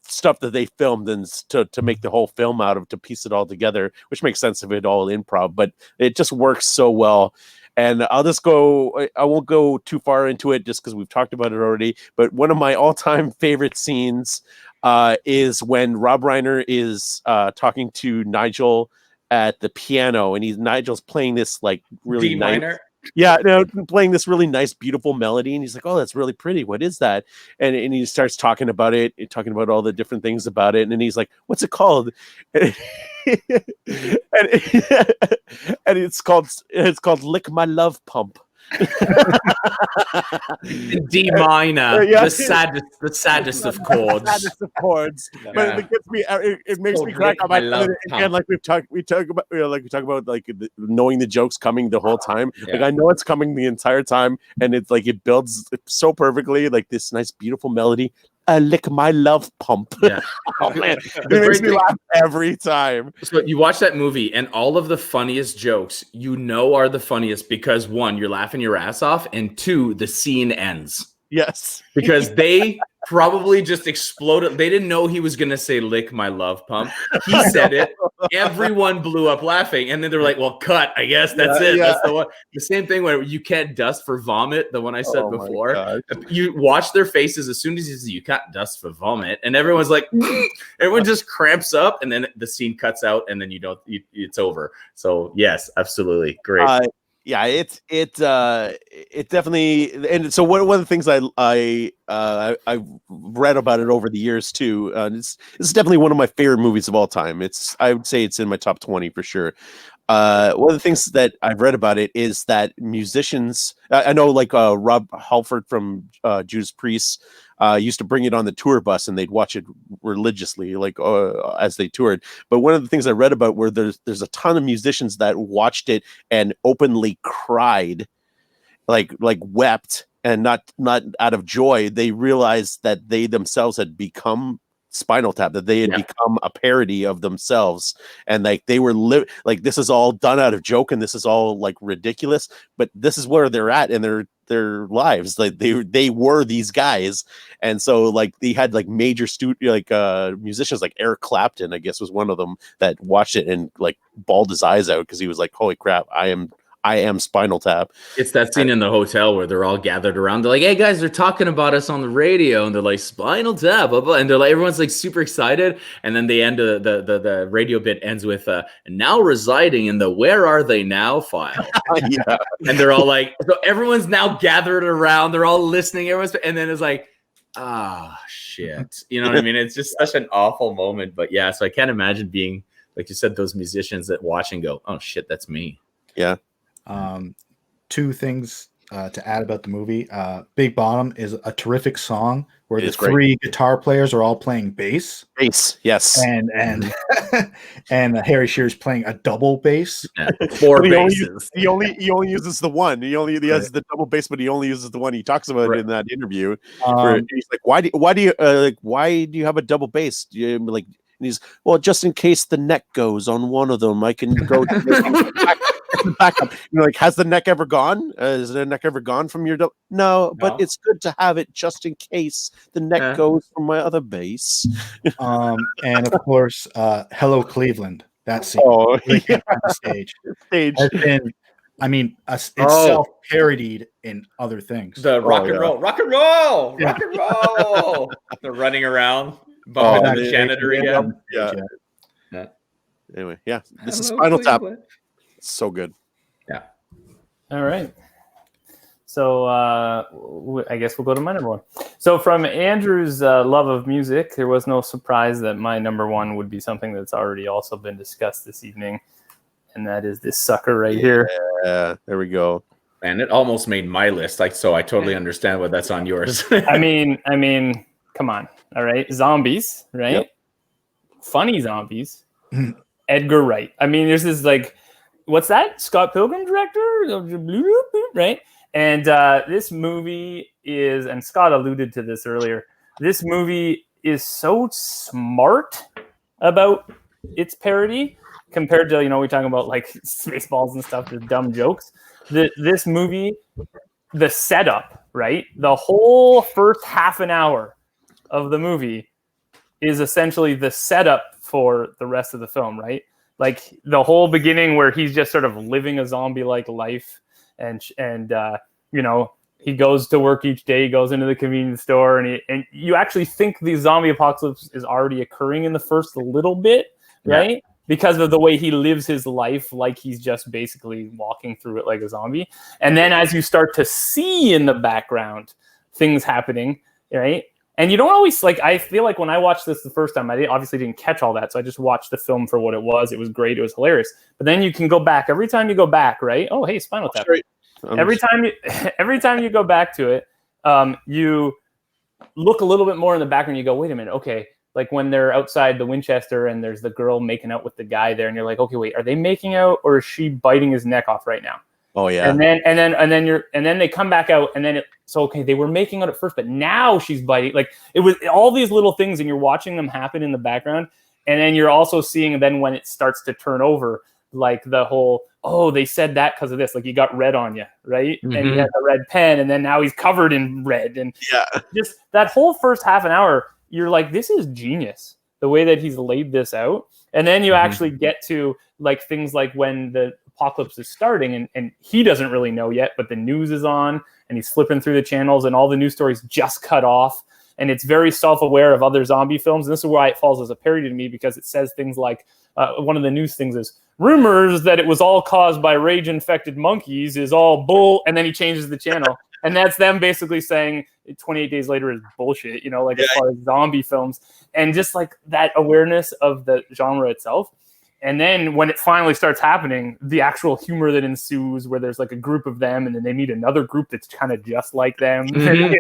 stuff that they filmed and to make the whole film out of, to piece it all together, which makes sense if it all improv, but it just works so well. And I won't go too far into it just because we've talked about it already, but one of my all-time favorite scenes is when Rob Reiner is talking to Nigel at the piano, and Nigel's playing this like really D nice, minor. Yeah, no, playing this really nice, beautiful melody, and he's like, "Oh, that's really pretty. What is that?" And he starts talking about it, talking about all the different things about it, and then he's like, "What's it called?" and it's called "Lick My Love Pump." D minor, Yeah. the saddest of chords. Saddest of chords. Yeah. But it gets me. It makes me crack up. Again, like we talk about, like knowing the jokes coming the whole time. Yeah. Like I know it's coming the entire time, and it's like it builds so perfectly, like this nice, beautiful melody. Lick my love pump. Yeah. Oh man, it makes me laugh every time. So you watch that movie, and all of the funniest jokes are the funniest because 1, you're laughing your ass off, and 2, the scene ends. Yes, Because they probably just exploded. They didn't know he was going to say "lick my love pump." He said it. Everyone blew up laughing, and then they're like, "Well, cut. I guess that's it. Yeah. That's the one." The same thing where you can't dust for vomit. The one I said Oh my before. God. You watch their faces as soon as he says, "You can't dust for vomit," and everyone's like, everyone just cramps up, and then the scene cuts out, and then it's over. So yes, absolutely great. Yeah, it definitely. And so one of the things I read about it over the years too. It's definitely one of my favorite movies of all time. I would say it's in my top 20 for sure. One of the things that I've read about it is that musicians, I know like Rob Halford from Judas Priest used to bring it on the tour bus and they'd watch it religiously, like as they toured. But one of the things I read about where there's a ton of musicians that watched it and openly cried, like wept, and not out of joy. They realized that they themselves had become Spinal Tap, that they had become a parody of themselves, and like they were like this is all done out of joke and this is all like ridiculous, but this is where they're at in their lives. Like they were these guys, and so like they had like major musicians like Eric Clapton, I guess, was one of them that watched it and like bawled his eyes out because he was like, holy crap, I am Spinal Tap. It's that scene in the hotel where they're all gathered around. They're like, "Hey guys, they're talking about us on the radio," and they're like, "Spinal Tap," blah, blah. And they're like, everyone's like super excited. And then they end the radio bit ends with "now residing in the Where Are They Now" file. Yeah. And they're all like, so everyone's now gathered around. They're all listening. And then it's like, shit. You know what I mean? It's just such an awful moment. But yeah, so I can't imagine being, like you said, those musicians that watch and go, "Oh shit, that's me." Yeah. Two things to add about the movie. Big Bottom is a terrific song where It the is great. three guitar players are all playing bass. Bass, yes. And Harry Shearer's playing a double bass. Yeah. Four But basses. he only uses the one. He has the double bass, but he only uses the one. He talks about it in that interview. Where he's like, why do you have a double bass? And he's, well, just in case the neck goes on one of them, I can go to the backup. You're like, has the neck ever gone? Is the neck ever gone from your double? No, but it's good to have it just in case the neck goes from my other bass. And of course, Hello Cleveland. That scene. Oh, on the stage. Has been, I mean, it's self-parodied in other things. The rock and roll. They're running around, bumping the janitor again. Yeah. Anyway, this is Spinal Tap. So good. Yeah. All right. So I guess we'll go to my number one. So from Andrew's love of music, there was no surprise that my number one would be something that's already also been discussed this evening, and that is this sucker right here. Yeah, there we go. And it almost made my list. So I totally understand why that's on yours. I mean, come on. All right. Zombies, right? Yep. Funny zombies. Edgar Wright. I mean, there's this like, what's that? Scott Pilgrim director? Right? And this movie is, and Scott alluded to this earlier, this movie is so smart about its parody compared to, we're talking about like Spaceballs and stuff, the dumb jokes. This movie, the setup, right? The whole first half an hour of the movie is essentially the setup for the rest of the film, right? Like the whole beginning where he's just sort of living a zombie-like life and he goes to work each day, he goes into the convenience store and you actually think the zombie apocalypse is already occurring in the first little bit, right? Yeah. Because of the way he lives his life, like he's just basically walking through it like a zombie. And then as you start to see in the background things happening, right? And you don't always, I feel like when I watched this the first time, I obviously didn't catch all that. So I just watched the film for what it was. It was great. It was hilarious. But then you can go back. Every time you go back, right? Oh, hey, Spinal Tap. Every time you go back to it, you look a little bit more in the background. You go, wait a minute. Okay. Like when they're outside the Winchester and there's the girl making out with the guy there. And you're like, okay, wait, are they making out or is she biting his neck off right now? Oh yeah. And then they come back out and then okay, they were making out at first, but now she's biting. Like it was all these little things and you're watching them happen in the background. And then you're also seeing then when it starts to turn over, like the whole, oh, they said that because of this. Like you got red on you, right? Mm-hmm. And you had the red pen and then now he's covered in red. And just that whole first half an hour, you're like, this is genius, the way that he's laid this out. And then you actually get to like things like when the apocalypse is starting and he doesn't really know yet, but the news is on and he's flipping through the channels and all the news stories just cut off. And it's very self-aware of other zombie films. And this is why it falls as a parody to me, because it says things like, one of the news things is, rumors that it was all caused by rage-infected monkeys is all bull, and then he changes the channel. And that's them basically saying 28 Days Later is bullshit, like as far as zombie films. And just like that awareness of the genre itself. And then when it finally starts happening, the actual humor that ensues where there's like a group of them and then they meet another group that's kind of just like them. And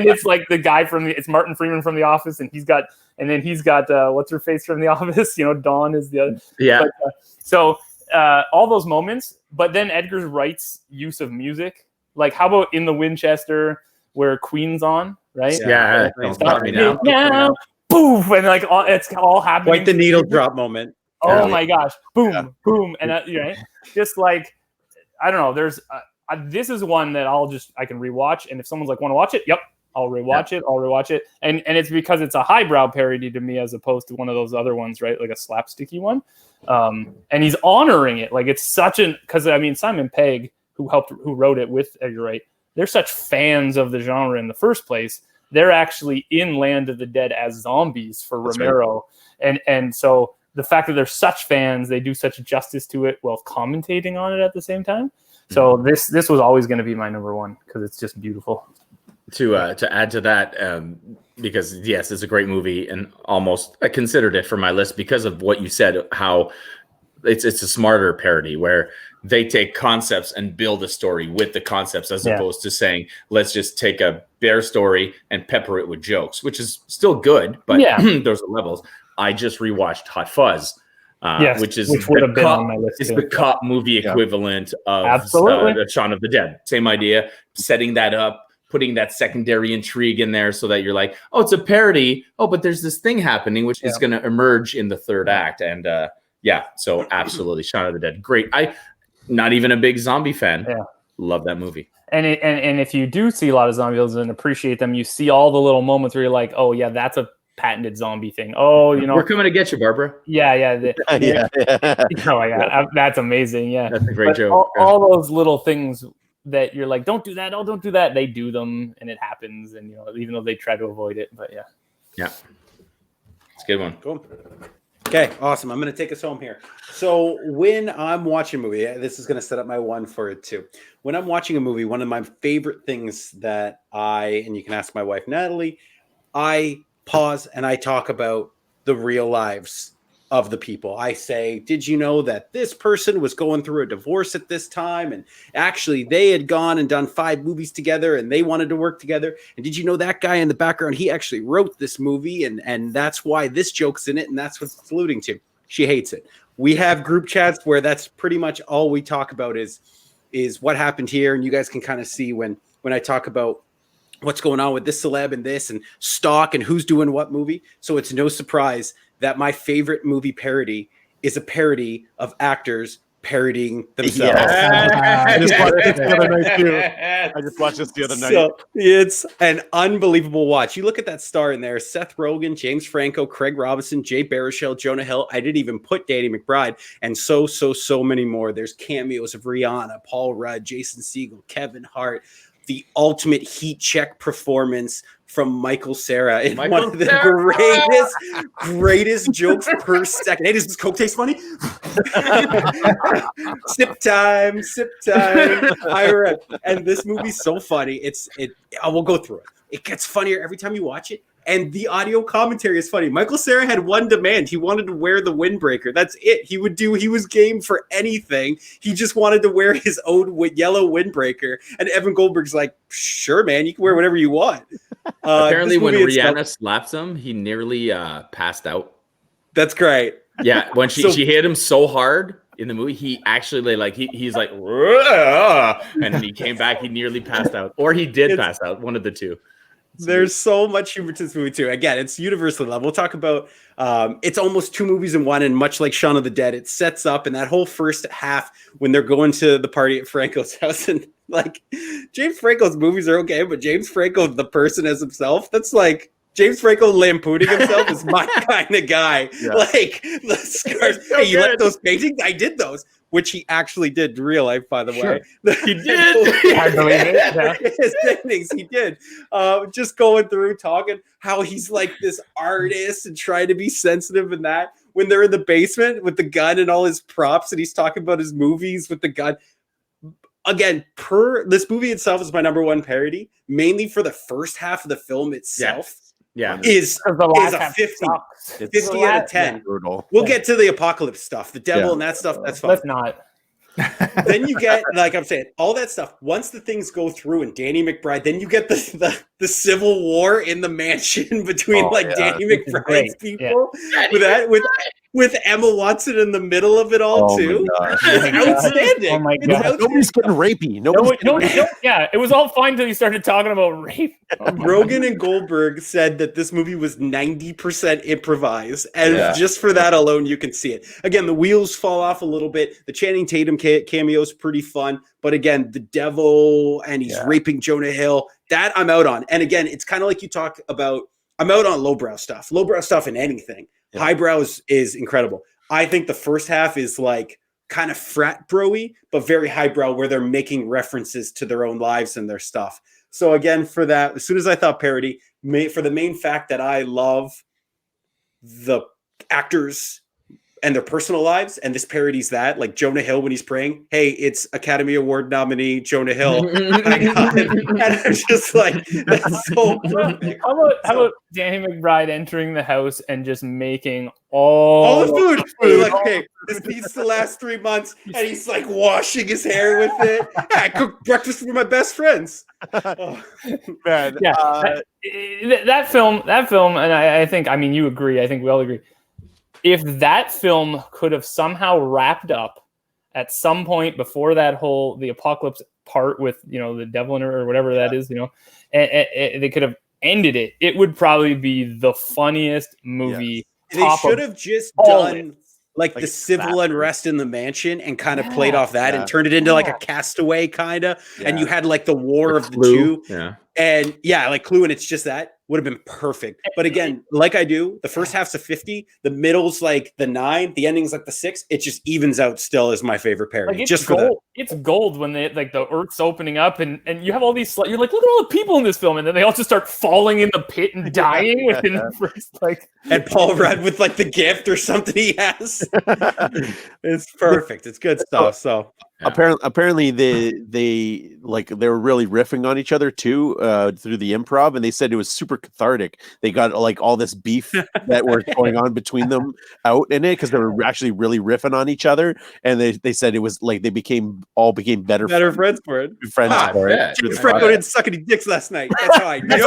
it's like the guy it's Martin Freeman from The Office, and he's got what's her face from The Office? Dawn is the other. Yeah. But, so all those moments, but then Edgar Wright's use of music, like how about In the Winchester where Queen's on, right? Yeah. Stop me now. Poof, and like it's all happening. Like the needle drop moment. Oh my gosh! Boom, boom, and right, just like I don't know. There's this is one that I can rewatch, and if someone's like, "Want to watch it?" Yep, I'll rewatch it. I'll rewatch it, and it's because it's a highbrow parody to me as opposed to one of those other ones, right? Like a slapsticky one. And he's honoring it, like it's such because I mean Simon Pegg, who wrote it with Edgar Wright, they're such fans of the genre in the first place. They're actually in Land of the Dead as zombies for Romero, right. and so. The fact that they're such fans, they do such justice to it while commentating on it at the same time. So this was always going to be my number one because it's just beautiful. To add to that, because yes, it's a great movie, and I considered it for my list because of what you said. How it's a smarter parody where they take concepts and build a story with the concepts as opposed to saying let's just take a bare story and pepper it with jokes, which is still good, but those are levels. I just rewatched Hot Fuzz, which would have been on my list. It's the cop movie equivalent of Shaun of the Dead. Same idea, setting that up, putting that secondary intrigue in there so that you're like, oh, it's a parody. Oh, but there's this thing happening, which is going to emerge in the third act. And so absolutely, Shaun of the Dead. Great. Not even a big zombie fan. Yeah. Love that movie. And if you do see a lot of zombies and appreciate them, you see all the little moments where you're like, oh, yeah, that's a patented zombie thing. Oh, we're coming to get you, Barbara. Yeah. That's amazing. Yeah, that's a great joke. All those little things that you're like, don't do that. Oh, don't do that. They do them, and it happens. And even though they try to avoid it, but it's a good one. Cool. Okay, awesome. I'm going to take us home here. So when I'm watching a movie, this is going to set up my one for it too. When I'm watching a movie, one of my favorite things that and you can ask my wife, Natalie, I pause and I talk about the real lives of the people. I say, did you know that this person was going through a divorce at this time? And actually they had gone and done 5 movies together and they wanted to work together. And did you know that guy in the background, he actually wrote this movie and that's why this joke's in it. And that's what it's alluding to. She hates it. We have group chats where that's pretty much all we talk about is what happened here. And you guys can kind of see when I talk about what's going on with this celeb and this and stock and who's doing what movie. So it's no surprise that my favorite movie parody is a parody of actors parodying themselves. I just watched this the other night too. So it's an unbelievable watch. You look at that star in there: Seth Rogen, James Franco, Craig Robinson, Jay Baruchel, Jonah Hill. I didn't even put Danny McBride, and so many more. There's cameos of Rihanna, Paul Rudd, Jason Segel, Kevin Hart. The ultimate heat check performance from Michael Cera in one of the greatest jokes per second. Hey, does this Coke taste funny? Sip time. And this movie's so funny. I will go through it. It gets funnier every time you watch it. And the audio commentary is funny. Michael Cera had one demand. He wanted to wear the windbreaker. That's it. He was game for anything. He just wanted to wear his own yellow windbreaker. And Evan Goldberg's like, sure, man, you can wear whatever you want. Apparently when Rihanna slaps him, he nearly passed out. That's great. Yeah, when she hit him so hard in the movie, he actually he's like, and then he came back, he nearly passed out. Or he did pass out, one of the two. There's so much humor to this movie too. Again, it's universally loved. We'll talk about it's almost 2 movies in one, and much like Shaun of the Dead, it sets up in that whole first half when they're going to the party at Franco's house, and like James Franco's movies are okay, but James Franco, the person as himself, that's like James Franco lampooning himself is my kind of guy. Yeah. Like the scars. Hey, you like those paintings? I did those. Which he actually did in real life, by the way. He did. I believe it. Yeah. His paintings, he did. Just going through talking how he's like this artist and trying to be sensitive in that. when they're in the basement with the gun and all his props, and he's talking about his movies with the gun. Again, this movie itself is my number one parody, mainly for the first half of the film itself. Yeah. Is a 50 out of 10. Brutal. We'll get to the apocalypse stuff, the devil and that stuff. That's fine. Let's not. Then you get, like I'm saying, all that stuff. Once the things go through and Danny McBride, then you get the civil war in the mansion between Danny McBride's people with Emma Watson in the middle of it all too. It's outstanding. Oh my god! Nobody's getting rapey. Yeah, it was all fine until you started talking about rape. Rogan and Goldberg said that this movie was 90% improvised, and just for that alone, you can see it. Again, the wheels fall off a little bit. The Channing Tatum cameo is pretty fun, but again, the devil and he's raping Jonah Hill. That I'm out on. And again, it's kind of like you talk about. I'm out on lowbrow stuff in anything. Yeah. Highbrow is incredible. I think the first half is like kind of frat bro-y, but very highbrow, where they're making references to their own lives and their stuff. So again, for that, as soon as I thought parody, for the main fact that I love the actors and their personal lives, and this parodies that, like Jonah Hill when he's praying, hey, it's Academy Award nominee Jonah Hill. And I'm just like, that's so perfect. How about Danny McBride entering the house and just making all the food? Like, okay, this needs to last 3 months, and he's like washing his hair with it. I cooked breakfast for my best friends. Oh. Man, that film, and I think, I mean, you agree. I think we all agree. If that film could have somehow wrapped up at some point before the apocalypse part with, the devil in her or whatever that is, and they could have ended it, it would probably be the funniest movie. They should have just done like the civil unrest in the mansion and kind of played off that and turned it into like a Castaway kind of. Yeah. And you had like the war of the two. Yeah. And like Clue, and it's just that. Would have been perfect. But again, like I do, the first half's a 50, the middle's like the 9, the ending's like the 6. It just evens out still as my favorite parody. Like just gold. for that. It's gold when they like the Earth's opening up and you have all these. You're like, look at all the people in this film, and then they all just start falling in the pit and dying within the first like. And Paul Rudd with like the gift or something he has. It's perfect. It's good stuff. So apparently they were really riffing on each other too through the improv, and they said it was super cathartic. They got like all this beef that was going on between them out in it because they were actually really riffing on each other, and they said it was like they became better friends for it. Franco didn't suck any dicks last night. That's how I know.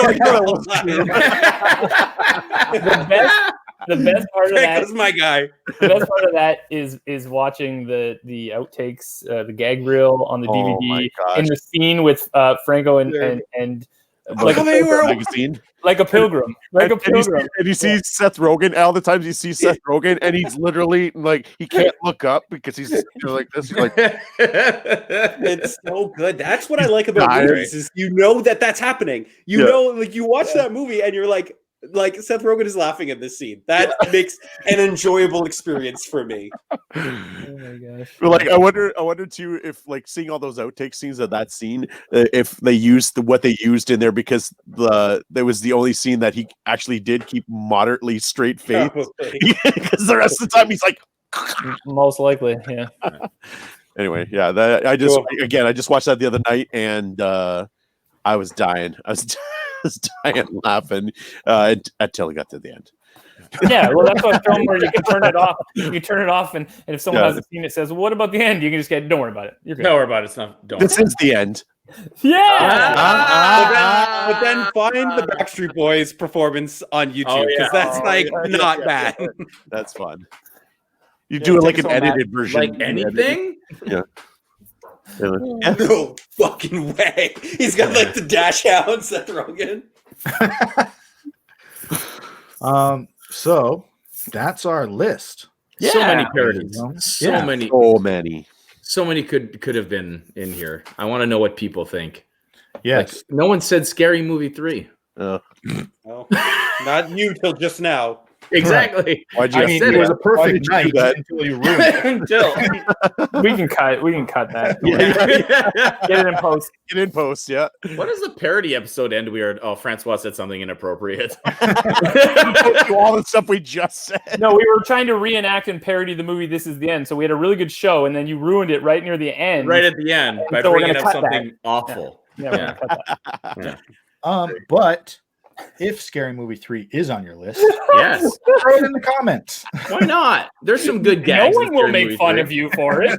The best part of that is my guy. The best part of that is watching the outtakes, the gag reel on the DVD in the scene with Franco and like a pilgrim. Like a pilgrim. And you see Seth Rogen. All the times you see Seth Rogen, and he's literally like he can't look up because he's like this. He's like, it's so good. That's what I like about movies is that's happening. Like you watch that movie and you're like Seth Rogen is laughing at this scene. That makes an enjoyable experience for me. Oh my gosh! Like I wonder too if like seeing all those outtake scenes of that scene, if they used what they used in there because there was the only scene that he actually did keep moderately straight face because the rest of the time he's like most likely, yeah. Anyway, I just watched that the other night and I was dying. I was dying laughing until it got to the end. Yeah, well, that's a film where you can turn it off. You can turn it off, and if someone hasn't seen it, says, well, "What about the end?" You can just don't worry about it. You're good. Don't worry about it. It's not. This is the end. Yeah. But then find the Backstreet Boys performance on YouTube because that's not bad. That's fun. You do it like an edited version, like anything. Yeah. No fucking way. He's got like the dash hound Seth Rogen. So that's our list. So many parodies. So many could have been in here. I want to know what people think. Yes. Like, no one said Scary Movie 3. No, not you till just now. Exactly. Why'd you I mean, said it was it. a perfect Why did you do night that? until you ruined it. Until We can cut that. Yeah. Get it in post. Get in post, yeah. what does the parody episode end? We are Francois said something inappropriate. All the stuff we just said. No, we were trying to reenact and parody the movie This Is the End. So we had a really good show, and then you ruined it right near the end. Right at the end by So we're bringing gonna up cut something awful. Yeah, we're gonna cut that. Yeah. But if Scary Movie 3 is on your list, Yes. throw it in the comments. Why not? There's some good No gags. one will make fun of you for it.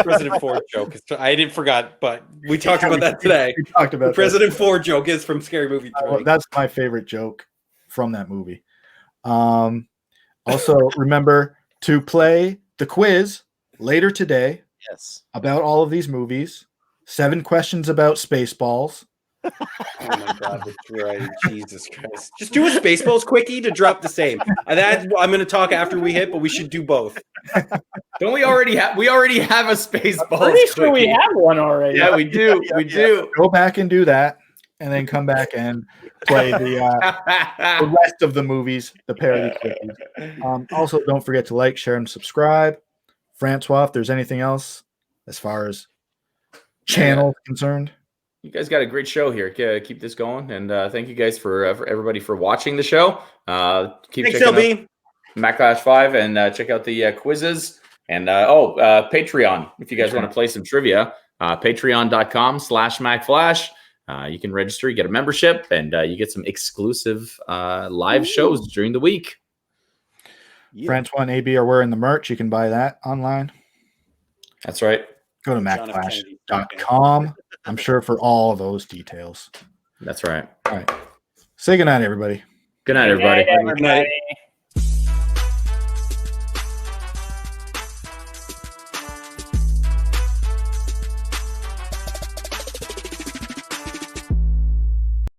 President Ford joke. I didn't forgot, but we talked about that today. We talked about The President Ford joke is from Scary Movie that. 3. That's my favorite joke from that movie. Also, remember to play the quiz later today Yes. about all of these movies. 7 questions about Spaceballs. Oh my God, that's right. Jesus Christ. Just do a Spaceballs quickie to drop the same. That I'm going to talk after we hit, but we should do both. Don't we already have? We already have a Spaceballs. Pretty sure we quickie. have one already. Yeah, we do. We do. Go back and do that, and then come back and play the rest of the movies, the parody quickies. Also, don't forget to like, share, and subscribe. Francois, if there's anything else as far as channel concerned. You guys got a great show here. Keep this going, and thank you guys for everybody for watching the show. Keep Thanks, checking LB. out Mack 5 and check out the quizzes and Patreon. If you guys want to play some trivia, patreon.com/MackFlash. You can register, you get a membership, and you get some exclusive live shows during the week. Yeah. Francois and AB are wearing the merch. You can buy that online. That's right. Go to MackFlash.com. I'm sure for all those details. That's right. All right. Say goodnight, everybody. Good night, everybody. Good night, everybody.